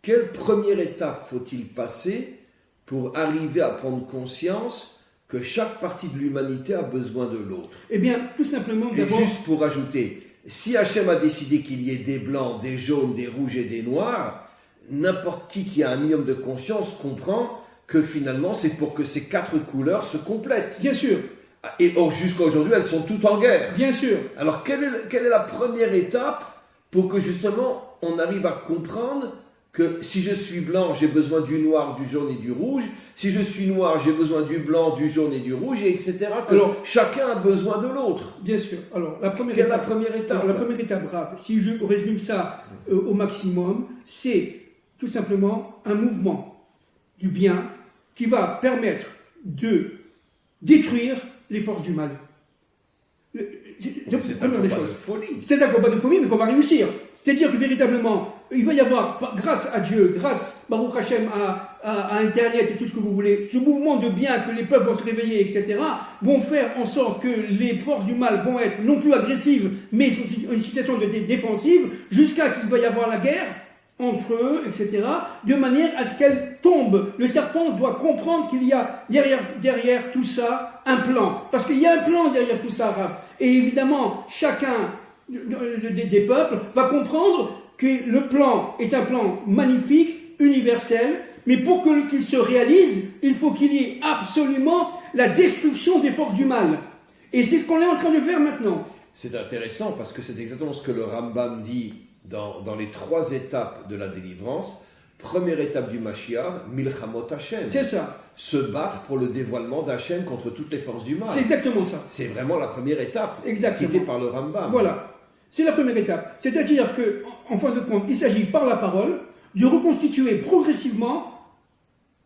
Speaker 1: quelle première étape faut-il passer pour arriver à prendre conscience que chaque partie de l'humanité a besoin de l'autre ?
Speaker 2: Eh bien, tout simplement,
Speaker 1: d'abord... Et juste pour ajouter, si Hachem a décidé qu'il y ait des blancs, des jaunes, des rouges et des noirs, n'importe qui a un minimum de conscience comprend que finalement c'est pour que ces 4 couleurs se complètent.
Speaker 2: Bien sûr.
Speaker 1: Et jusqu'à aujourd'hui, elles sont toutes en guerre.
Speaker 2: Bien sûr.
Speaker 1: Alors, quelle est la première étape pour que justement on arrive à comprendre que si je suis blanc, j'ai besoin du noir, du jaune et du rouge. Si je suis noir, j'ai besoin du blanc, du jaune et du rouge, et etc. Alors, chacun a besoin de l'autre.
Speaker 2: Bien sûr. Alors, la première étape, grave, si je résume ça au maximum, c'est tout simplement un mouvement du bien qui va permettre de détruire les forces du mal.
Speaker 1: C'est un combat de folie.
Speaker 2: C'est un combat de folie, mais qu'on va réussir. C'est-à-dire que véritablement, il va y avoir, grâce à Dieu, grâce, Baruch Hashem, à Internet et tout ce que vous voulez, ce mouvement de bien que les peuples vont se réveiller, etc., vont faire en sorte que les forces du mal vont être non plus agressives, mais une situation de défensive, jusqu'à qu'il va y avoir la guerre entre eux, etc., de manière à ce qu'elle tombe. Le serpent doit comprendre qu'il y a derrière tout ça un plan. Parce qu'il y a un plan derrière tout ça, Raph. Et évidemment, chacun des peuples va comprendre que le plan est un plan magnifique, universel, Mais pour qu'il se réalise, il faut qu'il y ait absolument la destruction des forces du mal. Et c'est ce qu'on est en train de faire maintenant.
Speaker 1: C'est intéressant parce que c'est exactement ce que le Rambam dit dans les 3 étapes de la délivrance. Première étape du Mashiach, Milchamot Hashem.
Speaker 2: C'est ça.
Speaker 1: Se battre pour le dévoilement d'Hachem contre toutes les forces du mal.
Speaker 2: C'est exactement ça.
Speaker 1: C'est vraiment la première étape
Speaker 2: Exactement.
Speaker 1: citée par le Rambam.
Speaker 2: Voilà. C'est la première étape. C'est-à-dire qu'en fin de compte, il s'agit par la parole de reconstituer progressivement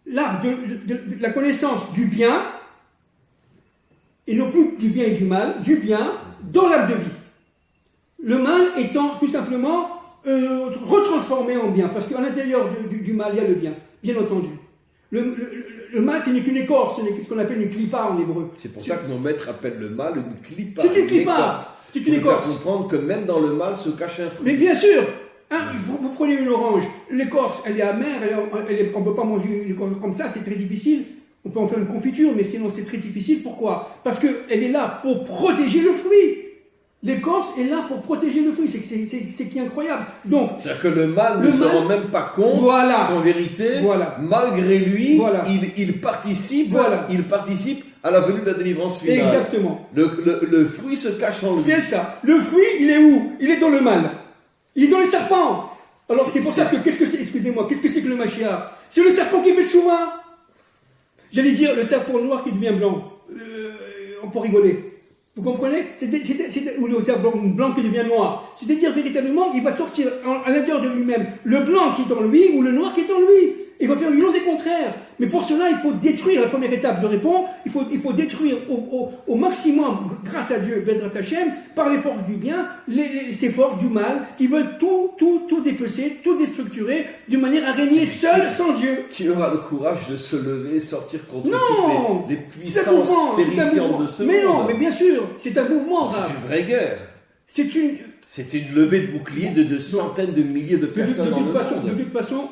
Speaker 2: l'art de la connaissance du bien, et non plus du bien et du mal, du bien dans l'acte de vie. Le mal étant tout simplement retransformé en bien, parce qu'à l'intérieur du mal, il y a le bien, bien entendu. Le mal, ce n'est qu'une écorce, ce qu'on appelle une clipa en hébreu.
Speaker 1: C'est pour ça que nos maîtres appellent le mal une clipa.
Speaker 2: C'est une clipa, c'est une écorce.
Speaker 1: Il faut comprendre que même dans le mal se cache un fruit.
Speaker 2: Mais bien sûr, hein, vous prenez une orange, l'écorce, elle est amère, on ne peut pas manger une écorce comme ça, c'est très difficile. On peut en faire une confiture, mais sinon c'est très difficile. Pourquoi? Parce qu'elle est là pour protéger le fruit. L'écorce est là pour protéger le fruit, c'est qui est incroyable. Donc,
Speaker 1: c'est-à-dire que le mal ne se rend même pas compte qu'en vérité, malgré lui, il participe à la venue de la délivrance finale.
Speaker 2: Exactement.
Speaker 1: Le fruit se cache en lui.
Speaker 2: C'est ça. Le fruit, il est où? Il est dans le mal. Il est dans le serpent. Alors c'est pour ça que, qu'est-ce que c'est que le Mashiach? C'est le serpent qui fait le chouva. J'allais dire le serpent noir qui devient blanc. On peut rigoler. Vous comprenez? Ou le serpent blanc qui devient noir. C'est-à-dire véritablement, il va sortir à l'intérieur de lui-même le blanc qui est en lui ou le noir qui est en lui. Il va faire l'union des contraires. Mais pour cela, il faut détruire, la première étape, je réponds, il faut détruire au maximum, grâce à Dieu, Bezrat Hashem, par les forces du bien, ces forces du mal, qui veulent tout dépecer, tout déstructurer, de manière à régner seul, sans Dieu.
Speaker 1: Qui aura le courage de se lever et sortir contre toutes les
Speaker 2: puissances
Speaker 1: terrifiantes de ce monde?
Speaker 2: Mais non, mais bien sûr, c'est un mouvement.
Speaker 1: C'est une vraie guerre. C'était une levée de boucliers de centaines de milliers de personnes dans le monde.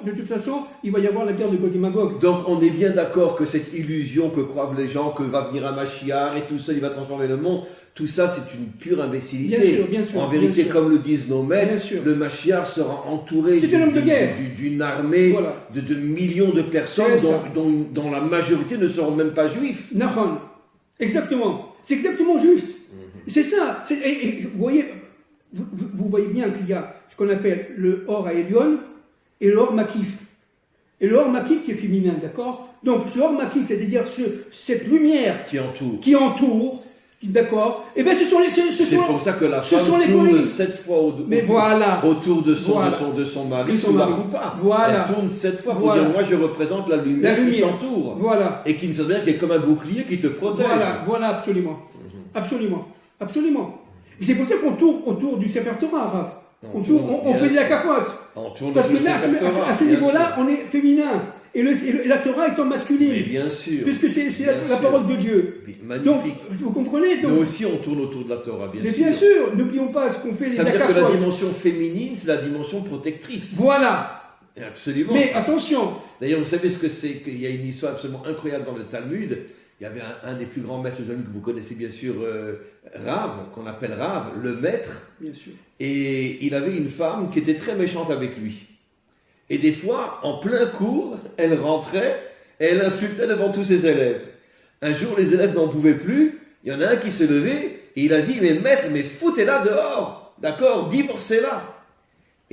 Speaker 2: De toute façon, il va y avoir la guerre de Gog et Magog.
Speaker 1: Donc on est bien d'accord que cette illusion que croient les gens, que va venir un Mashiach et tout ça, il va transformer le monde, tout ça c'est une pure imbécilité.
Speaker 2: Bien sûr.
Speaker 1: En vérité, comme le disent nos maîtres, le Mashiach sera entouré d'une armée de millions de personnes dont la majorité ne seront même pas juifs.
Speaker 2: Nahon. Exactement. C'est exactement juste. C'est ça. Et vous voyez... Vous voyez bien qu'il y a ce qu'on appelle le Or à Elion et le Or Makif. Et le Or Makif qui est féminin, d'accord? Donc ce Or Makif, c'est-à-dire cette lumière qui entoure, d'accord? Et bien c'est
Speaker 1: pour ça que la femme tourne 7 fois autour de son mari, sous la roupa. Elle tourne 7 fois pour dire moi je représente la lumière qui t'entoure.
Speaker 2: Voilà.
Speaker 1: Et qui ne se vient qui est comme un bouclier qui te protège.
Speaker 2: Voilà, absolument. Absolument. Et c'est pour ça qu'on tourne autour du Sefer Torah, Rav. On fait de la capote. Parce que là, à ce niveau-là, on est féminin. Et la Torah est en masculine.
Speaker 1: Mais bien sûr.
Speaker 2: Puisque c'est la parole de Dieu.
Speaker 1: Magnifique.
Speaker 2: Donc, vous comprenez?
Speaker 1: Nous aussi, on tourne autour de la Torah, bien sûr.
Speaker 2: Mais bien sûr, n'oublions pas ce qu'on fait les
Speaker 1: akafotes. Ça veut dire que la dimension féminine, c'est la dimension protectrice.
Speaker 2: Voilà.
Speaker 1: Absolument.
Speaker 2: Mais attention.
Speaker 1: D'ailleurs, vous savez ce que c'est? Qu'il y a une histoire absolument incroyable dans le Talmud. Il y avait un des plus grands maîtres du Talmud que vous connaissez bien sûr, Rav, qu'on appelle Rav, le maître.
Speaker 2: Bien sûr.
Speaker 1: Et il avait une femme qui était très méchante avec lui. Et des fois, en plein cours, elle rentrait et elle insultait devant tous ses élèves. Un jour, les élèves n'en pouvaient plus. Il y en a un qui s'est levé et il a dit « Mais maître, mais foutez-la dehors, d'accord, divorcez-la »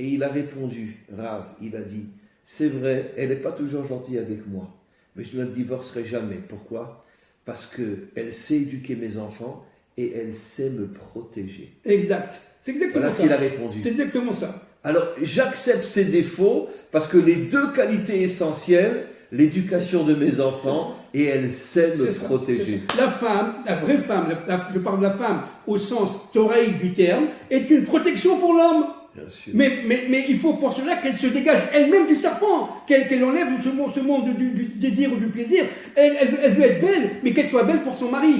Speaker 1: Et il a répondu, Rav, il a dit « C'est vrai, elle n'est pas toujours gentille avec moi, mais je ne la divorcerai jamais. Pourquoi ? Parce qu'elle sait éduquer mes enfants et elle sait me protéger. »
Speaker 2: Exact. C'est exactement
Speaker 1: ça. Voilà ce qu'il a répondu.
Speaker 2: C'est exactement ça.
Speaker 1: Alors, j'accepte ses défauts parce que les deux qualités essentielles, l'éducation de mes enfants et elle sait me protéger.
Speaker 2: La femme, la vraie femme, je parle de la femme au sens thoraïque du terme, est une protection pour l'homme.
Speaker 1: Bien sûr.
Speaker 2: Mais il faut pour cela qu'elle se dégage elle-même du serpent, qu'elle enlève ce monde du désir ou du plaisir. Elle veut être belle, mais qu'elle soit belle pour son mari,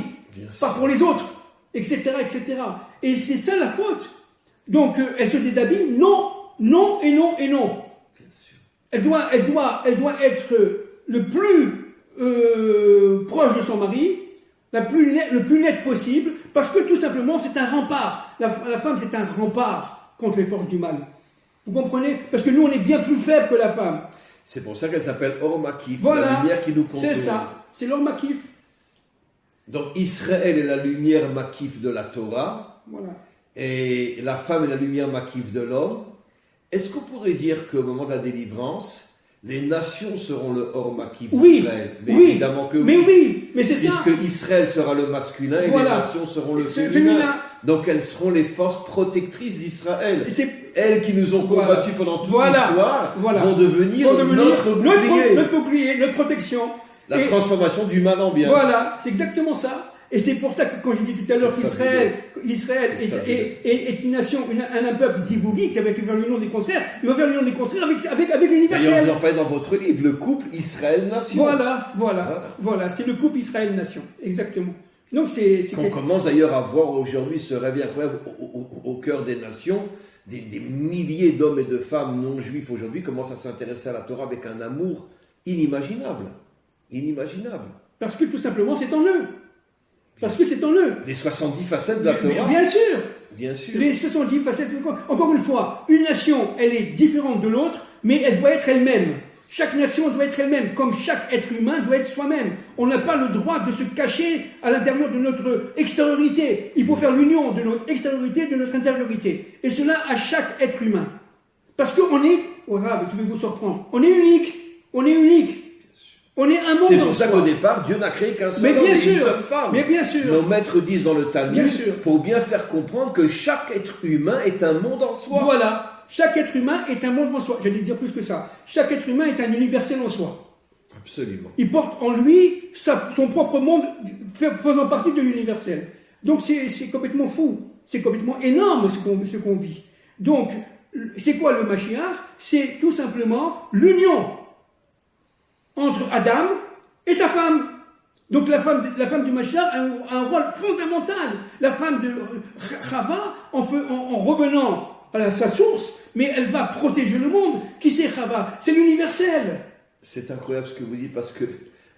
Speaker 2: pas pour les autres, etc., etc. Et c'est ça la faute. Donc elle se déshabille, non et non. Bien sûr. Elle doit être le plus proche de son mari, le plus net possible, parce que tout simplement c'est un rempart. La femme c'est un rempart contre les forces du mal. Vous comprenez? Parce que nous, on est bien plus faibles que la femme.
Speaker 1: C'est pour ça qu'elle s'appelle Or Makif,
Speaker 2: Voilà,
Speaker 1: la lumière qui nous contourne.
Speaker 2: c'est ça, c'est l'Or Makif.
Speaker 1: Donc Israël est la lumière Makif de la Torah,
Speaker 2: Voilà.
Speaker 1: et la femme est la lumière Makif de l'homme. Est-ce qu'on pourrait dire qu'au moment de la délivrance, les nations seront le Or Makif d'Israël? Mais
Speaker 2: oui,
Speaker 1: évidemment que oui.
Speaker 2: Mais oui, mais c'est ça.
Speaker 1: Puisque Israël sera le masculin et
Speaker 2: Voilà.
Speaker 1: les nations seront le
Speaker 2: C'est
Speaker 1: féminin. Donc elles seront les forces protectrices d'Israël. Elles qui nous ont
Speaker 2: Voilà.
Speaker 1: combattus pendant toute
Speaker 2: Voilà.
Speaker 1: l'histoire
Speaker 2: Voilà.
Speaker 1: vont devenir notre bouclier.
Speaker 2: notre bouclier, notre protection.
Speaker 1: La transformation du mal en bien.
Speaker 2: Voilà, c'est exactement ça. Et c'est pour ça que quand j'ai dit tout à l'heure qu'Israël est une nation, un peuple zivougi, qui va faire l'union des contraires, il va faire l'union des contraires avec l'universel.
Speaker 1: D'ailleurs, vous en parlez dans votre livre, le couple Israël-Nation.
Speaker 2: Voilà, c'est le couple Israël-Nation, exactement. Donc c'est
Speaker 1: qu'on commence d'ailleurs à voir aujourd'hui ce réveil incroyable au cœur des nations. Des milliers d'hommes et de femmes non juifs aujourd'hui commencent à s'intéresser à la Torah avec un amour inimaginable. Inimaginable.
Speaker 2: Parce que tout simplement c'est en eux. Parce que c'est en eux.
Speaker 1: Les 70 facettes de la Torah.
Speaker 2: Bien sûr.
Speaker 1: Bien sûr.
Speaker 2: Les 70 facettes. Encore une fois, une nation, elle est différente de l'autre, mais elle doit être elle-même. Chaque nation doit être elle-même, comme chaque être humain doit être soi-même. On n'a pas le droit de se cacher à l'intérieur de notre extériorité. Il faut faire l'union de notre extériorité et de notre intériorité. Et cela à chaque être humain. Parce qu'on est, oh, je vais vous surprendre, on est unique. On est unique. On est un monde.
Speaker 1: C'est pour ça qu'au départ, Dieu n'a créé qu'un seul homme et une seule femme.
Speaker 2: Mais bien sûr.
Speaker 1: Nos maîtres disent dans le Talmud, pour bien faire comprendre que chaque être humain est un monde en soi.
Speaker 2: Voilà. Chaque être humain est un monde en soi. J'allais dire plus que ça. Chaque être humain est un universel en soi.
Speaker 1: Absolument.
Speaker 2: Il porte en lui son propre monde faisant partie de l'universel. Donc c'est complètement fou. C'est complètement énorme ce qu'on vit. Donc, c'est quoi le Mashiach? C'est tout simplement l'union entre Adam et sa femme. Donc la femme du Mashiach a un rôle fondamental. La femme de Chava, en revenant à sa source, mais elle va protéger le monde. Qui c'est Chava? C'est l'universel.
Speaker 1: C'est incroyable ce que vous dites parce que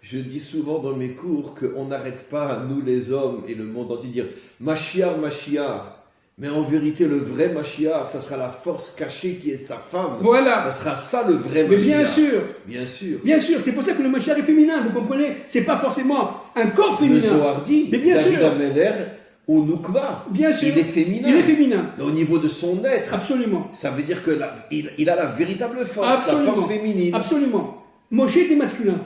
Speaker 1: je dis souvent dans mes cours qu'on n'arrête pas, nous les hommes et le monde entier, de dire Mashiach, Mashiach. Mais en vérité, le vrai Mashiach, ça sera la force cachée qui est sa femme.
Speaker 2: Voilà.
Speaker 1: Ça sera ça le vrai Mashiach.
Speaker 2: Mais bien sûr.
Speaker 1: Bien sûr.
Speaker 2: Bien sûr. C'est pour ça que le Mashiach est féminin, vous comprenez? C'est pas forcément un corps féminin.
Speaker 1: Le Zohar dit,
Speaker 2: mais bien
Speaker 1: David
Speaker 2: sûr.
Speaker 1: Ameler, au Nukva.
Speaker 2: Bien sûr.
Speaker 1: Il est féminin.
Speaker 2: Il est féminin.
Speaker 1: Au niveau de son être.
Speaker 2: Absolument.
Speaker 1: Ça veut dire que il a la véritable force,
Speaker 2: Absolument.
Speaker 1: la force féminine.
Speaker 2: Absolument. Moshe était masculin.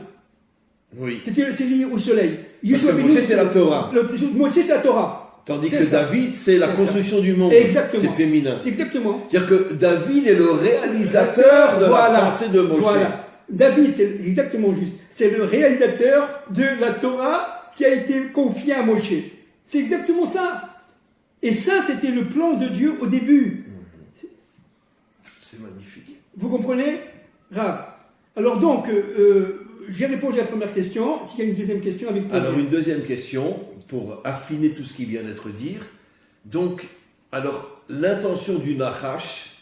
Speaker 1: Oui.
Speaker 2: C'est lié au soleil.
Speaker 1: Parce que Moshe, c'est la Torah.
Speaker 2: Moshe, c'est la Torah.
Speaker 1: Tandis que David, c'est la construction du monde.
Speaker 2: Exactement.
Speaker 1: C'est féminin.
Speaker 2: C'est exactement.
Speaker 1: C'est-à-dire que David est le réalisateur de la pensée de Moshe.
Speaker 2: Voilà. David, c'est exactement juste. C'est le réalisateur de la Torah qui a été confiée à Moshe. C'est exactement ça. Et ça, c'était le plan de Dieu au début.
Speaker 1: C'est magnifique.
Speaker 2: Vous comprenez? Rav. Alors donc, j'ai répondu à la première question. S'il y a une deuxième question, avec plaisir.
Speaker 1: Alors une deuxième question, pour affiner tout ce qui vient d'être dit. Donc, alors, l'intention du Nachash,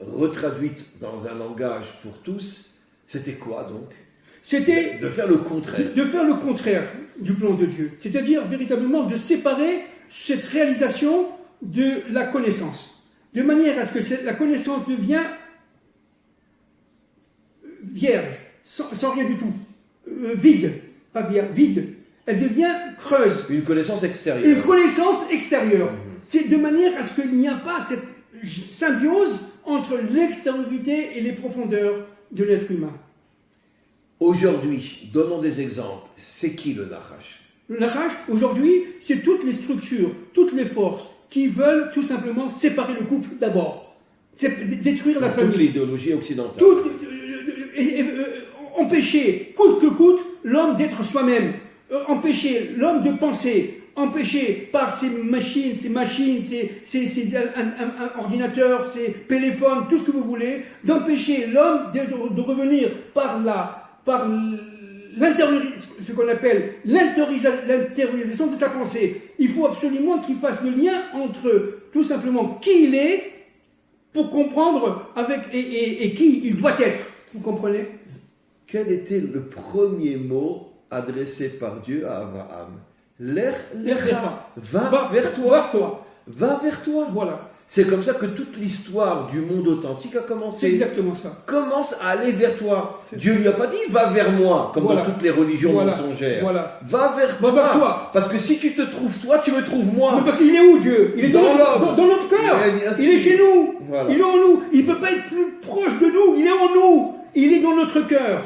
Speaker 1: retraduite dans un langage pour tous, c'était quoi donc? C'était de faire le contraire.
Speaker 2: De faire le contraire du plan de Dieu. C'est-à-dire véritablement de séparer cette réalisation de la connaissance. De manière à ce que la connaissance devienne vierge, sans rien du tout. Vide. Pas vierge, vide. Elle devient creuse.
Speaker 1: Une connaissance extérieure.
Speaker 2: Une connaissance extérieure. C'est de manière à ce qu'il n'y a pas cette symbiose entre l'extériorité et les profondeurs de l'être humain.
Speaker 1: Aujourd'hui, donnons des exemples. C'est qui le Nachash?
Speaker 2: Le Nachash, aujourd'hui, c'est toutes les structures, toutes les forces qui veulent tout simplement séparer le couple d'abord. C'est détruire la famille.
Speaker 1: Toute l'idéologie occidentale.
Speaker 2: Empêcher, coûte que coûte, l'homme d'être soi-même. Empêcher l'homme de penser. Empêcher par ces machines, ces ordinateurs, ces téléphones, tout ce que vous voulez, d'empêcher l'homme de revenir par ce qu'on appelle l'intériorisation de sa pensée. Il faut absolument qu'il fasse le lien entre tout simplement qui il est pour comprendre et qui il doit être. Vous comprenez?
Speaker 1: Quel était le premier mot adressé par Dieu à Abraham? L'Echa. Va vers toi. va vers toi.
Speaker 2: Voilà.
Speaker 1: C'est comme ça que toute l'histoire du monde authentique a
Speaker 2: C'est
Speaker 1: commencé.
Speaker 2: exactement ça.
Speaker 1: Commence à aller vers toi.
Speaker 2: C'est
Speaker 1: Dieu lui a pas dit va vers moi, comme
Speaker 2: Voilà.
Speaker 1: dans toutes les religions
Speaker 2: Voilà.
Speaker 1: mensongères.
Speaker 2: Voilà.
Speaker 1: Va vers
Speaker 2: Va
Speaker 1: toi.
Speaker 2: vers toi.
Speaker 1: Parce que si tu te trouves toi, tu me trouves moi.
Speaker 2: Mais parce qu'il est où Dieu? Il est
Speaker 1: Dans
Speaker 2: dans notre cœur.
Speaker 1: Ouais, bien
Speaker 2: Il est
Speaker 1: sûr.
Speaker 2: chez nous.
Speaker 1: Voilà.
Speaker 2: Il est en nous. Il ne peut pas être plus proche de nous. Il est en nous. Il est dans notre cœur.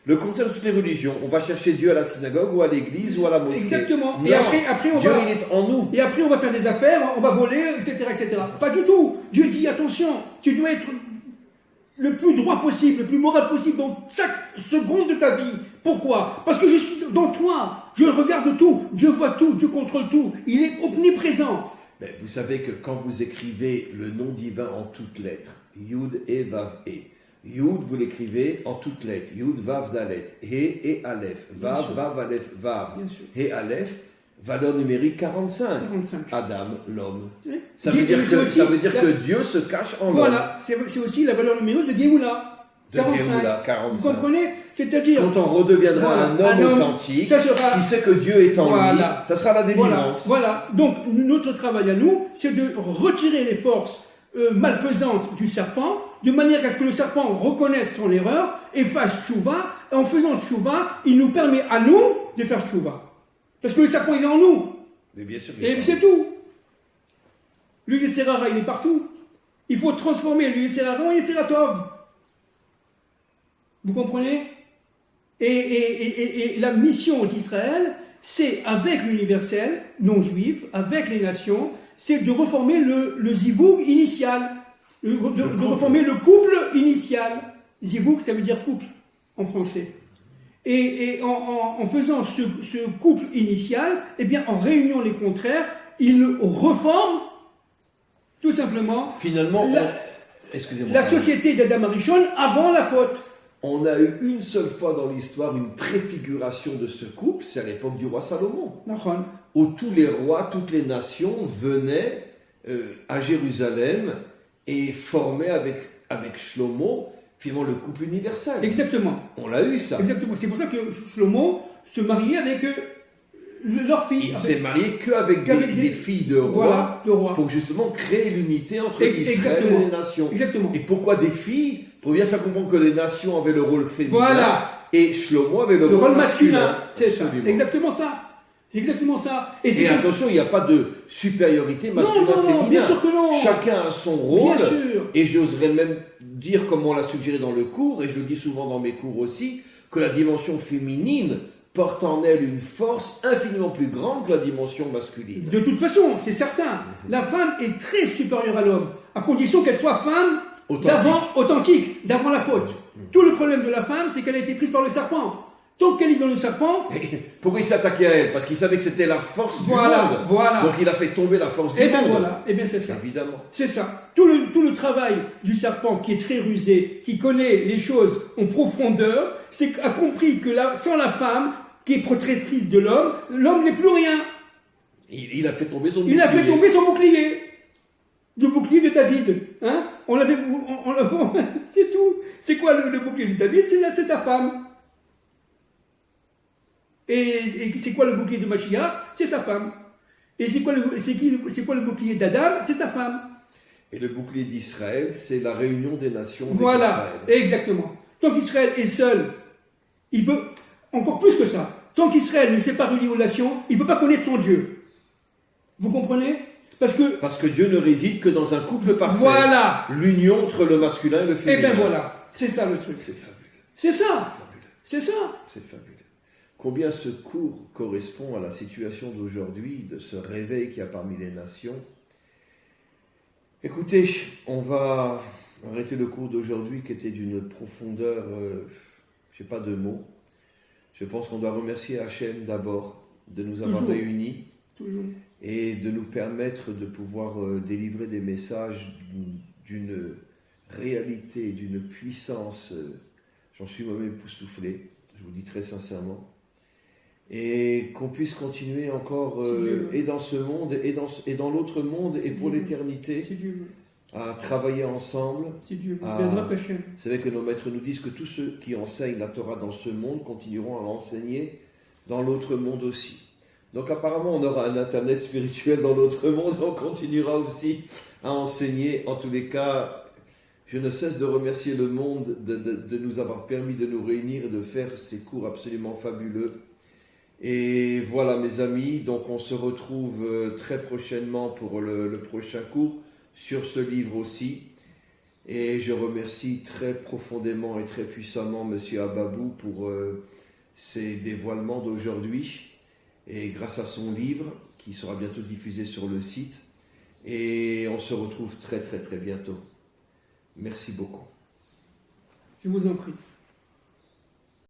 Speaker 1: Le contraire de toutes les religions, on va chercher Dieu à la synagogue ou à l'église ou à la mosquée.
Speaker 2: Exactement.
Speaker 1: Non,
Speaker 2: Et après on
Speaker 1: Dieu,
Speaker 2: va.
Speaker 1: il est en nous.
Speaker 2: Et après, on va faire des affaires, on va voler, etc., etc. Pas du tout. Dieu dit, attention, tu dois être le plus droit possible, le plus moral possible dans chaque seconde de ta vie. Pourquoi? Parce que je suis dans toi. Je regarde tout. Dieu voit tout. Dieu contrôle tout. Il est omniprésent.
Speaker 1: Mais vous savez que quand vous écrivez le nom divin en toutes lettres, Yud et Vav et, Yud vous l'écrivez en toutes lettres, Yud Vav Dalet, He et Aleph,
Speaker 2: Bien
Speaker 1: Vav
Speaker 2: sûr.
Speaker 1: Vav Aleph Vav,
Speaker 2: Bien sûr.
Speaker 1: He Aleph, valeur numérique 45.
Speaker 2: 45.
Speaker 1: Adam, l'homme.
Speaker 2: Oui.
Speaker 1: Ça veut dire,
Speaker 2: Et c'est
Speaker 1: que,
Speaker 2: aussi
Speaker 1: ça veut dire
Speaker 2: la-
Speaker 1: que Dieu se cache en l'homme.
Speaker 2: Voilà, c'est aussi la valeur numérique de Géoula.
Speaker 1: De
Speaker 2: 45.
Speaker 1: Géoula,
Speaker 2: Vous
Speaker 1: 45.
Speaker 2: comprenez? C'est-à-dire,
Speaker 1: Quand on redeviendra
Speaker 2: Voilà,
Speaker 1: un homme authentique,
Speaker 2: ça sera.
Speaker 1: qui sait que Dieu est en
Speaker 2: Voilà.
Speaker 1: lui, ça sera la
Speaker 2: Voilà,
Speaker 1: délivrance.
Speaker 2: voilà. Donc notre travail à nous, c'est de retirer les forces malfaisantes du serpent, de manière à ce que le serpent reconnaisse son erreur et fasse tchouva. Et en faisant tchouva, il nous permet à nous de faire tchouva. Parce que le serpent, il est en nous.
Speaker 1: Mais bien sûr.
Speaker 2: Et c'est tout. Le Yetzer Hara, il est partout. Il faut transformer le Yetzer Hara en Yetzer Tov. Vous comprenez? Et la mission d'Israël, c'est avec l'universel, non juif, avec les nations, c'est de reformer le zivoug initial, de reformer le couple initial. Zivoug, ça veut dire couple en français. Et en faisant ce couple initial, eh bien, en réunion les contraires, il reforme tout simplement
Speaker 1: Finalement, excusez-moi.
Speaker 2: la société d'Adam Arishon avant la faute.
Speaker 1: On a eu une seule fois dans l'histoire une préfiguration de ce couple, c'est à l'époque du roi Salomon,
Speaker 2: Nachon.
Speaker 1: où tous les rois, toutes les nations venaient à Jérusalem et formaient avec Shlomo, finalement, le couple universel.
Speaker 2: Exactement.
Speaker 1: On l'a eu, ça.
Speaker 2: Exactement. C'est pour ça que Shlomo se mariait avec leur fille.
Speaker 1: Il s'est marié qu'avec des filles de rois,
Speaker 2: Voilà, de rois.
Speaker 1: pour justement créer l'unité entre Israël
Speaker 2: Exactement.
Speaker 1: et les nations.
Speaker 2: Exactement.
Speaker 1: Et pourquoi des filles? Pour bien faire comprendre que les nations avaient le rôle féminin
Speaker 2: Voilà.
Speaker 1: et Shlomo avait le
Speaker 2: Le rôle
Speaker 1: masculin.
Speaker 2: masculin. C'est ça.
Speaker 1: Absolument.
Speaker 2: Exactement ça. C'est exactement ça.
Speaker 1: Et
Speaker 2: c'est comme
Speaker 1: attention, il n'y a pas de supériorité masculin-féminin.
Speaker 2: bien sûr que non.
Speaker 1: Chacun a son rôle.
Speaker 2: Bien sûr.
Speaker 1: Et j'oserais même dire, comme on l'a suggéré dans le cours, et je le dis souvent dans mes cours aussi, que la dimension féminine porte en elle une force infiniment plus grande que la dimension masculine.
Speaker 2: De toute façon, c'est certain. La femme est très supérieure à l'homme, à condition qu'elle soit femme authentique, d'avant la faute. Tout le problème de la femme, c'est qu'elle a été prise par le serpent. Tant qu'elle est dans le serpent,
Speaker 1: Pourquoi il s'attaquait à elle? Parce qu'il savait que c'était la force du
Speaker 2: Voilà,
Speaker 1: monde.
Speaker 2: voilà.
Speaker 1: Donc il a fait tomber la force du
Speaker 2: eh bien
Speaker 1: monde.
Speaker 2: voilà, eh bien c'est ça.
Speaker 1: Évidemment.
Speaker 2: C'est ça. Tout le travail du serpent qui est très rusé, qui connaît les choses en profondeur, c'est a compris que sans la femme, qui est protectrice de l'homme, l'homme n'est plus rien.
Speaker 1: Il a fait tomber son
Speaker 2: Il a fait
Speaker 1: bouclier.
Speaker 2: tomber son bouclier. Le bouclier de David. Hein? C'est tout. C'est quoi le bouclier de David? C'est sa femme. Et c'est quoi le bouclier de Mashiach? C'est sa femme. Et c'est quoi le bouclier d'Adam? C'est sa femme.
Speaker 1: Et le bouclier d'Israël, c'est la réunion des nations. avec
Speaker 2: Voilà,
Speaker 1: Israël.
Speaker 2: exactement. Tant qu'Israël est seul, il peut, encore plus que ça, tant qu'Israël ne s'est pas relié aux nations, il ne peut pas connaître son Dieu. Vous comprenez? Parce que
Speaker 1: Dieu ne réside que dans un couple parfait.
Speaker 2: Voilà.
Speaker 1: L'union entre le masculin et le
Speaker 2: Eh
Speaker 1: féminin.
Speaker 2: bien voilà, c'est ça le truc.
Speaker 1: C'est fabuleux.
Speaker 2: C'est ça,
Speaker 1: Fabuleux.
Speaker 2: c'est ça.
Speaker 1: C'est fabuleux. Combien ce cours correspond à la situation d'aujourd'hui, de ce réveil qu'il y a parmi les nations. Écoutez, on va arrêter le cours d'aujourd'hui qui était d'une profondeur, je n'ai pas de mots. Je pense qu'on doit remercier Hachem d'abord de nous avoir
Speaker 2: Toujours.
Speaker 1: réunis
Speaker 2: Toujours.
Speaker 1: et de nous permettre de pouvoir délivrer des messages d'une réalité, d'une puissance. J'en suis moi-même époustouflé, je vous dis très sincèrement. Et qu'on puisse continuer encore, et dans ce monde, et dans l'autre monde, et pour l'éternité,
Speaker 2: Si Dieu veut.
Speaker 1: à travailler ensemble.
Speaker 2: Si Dieu veut.
Speaker 1: Ah.
Speaker 2: Bezrat Hashem.
Speaker 1: Vous savez que nos maîtres nous disent que tous ceux qui enseignent la Torah dans ce monde continueront à l'enseigner dans l'autre monde aussi. Donc apparemment, on aura un Internet spirituel dans notre monde, on continuera aussi à enseigner. En tous les cas, je ne cesse de remercier le monde de nous avoir permis de nous réunir et de faire ces cours absolument fabuleux. Et voilà mes amis, donc on se retrouve très prochainement pour le prochain cours sur ce livre aussi. Et je remercie très profondément et très puissamment Monsieur Ababou pour ses dévoilements d'aujourd'hui. Et grâce à son livre, qui sera bientôt diffusé sur le site. Et on se retrouve très très très bientôt. Merci beaucoup.
Speaker 2: Je vous en prie.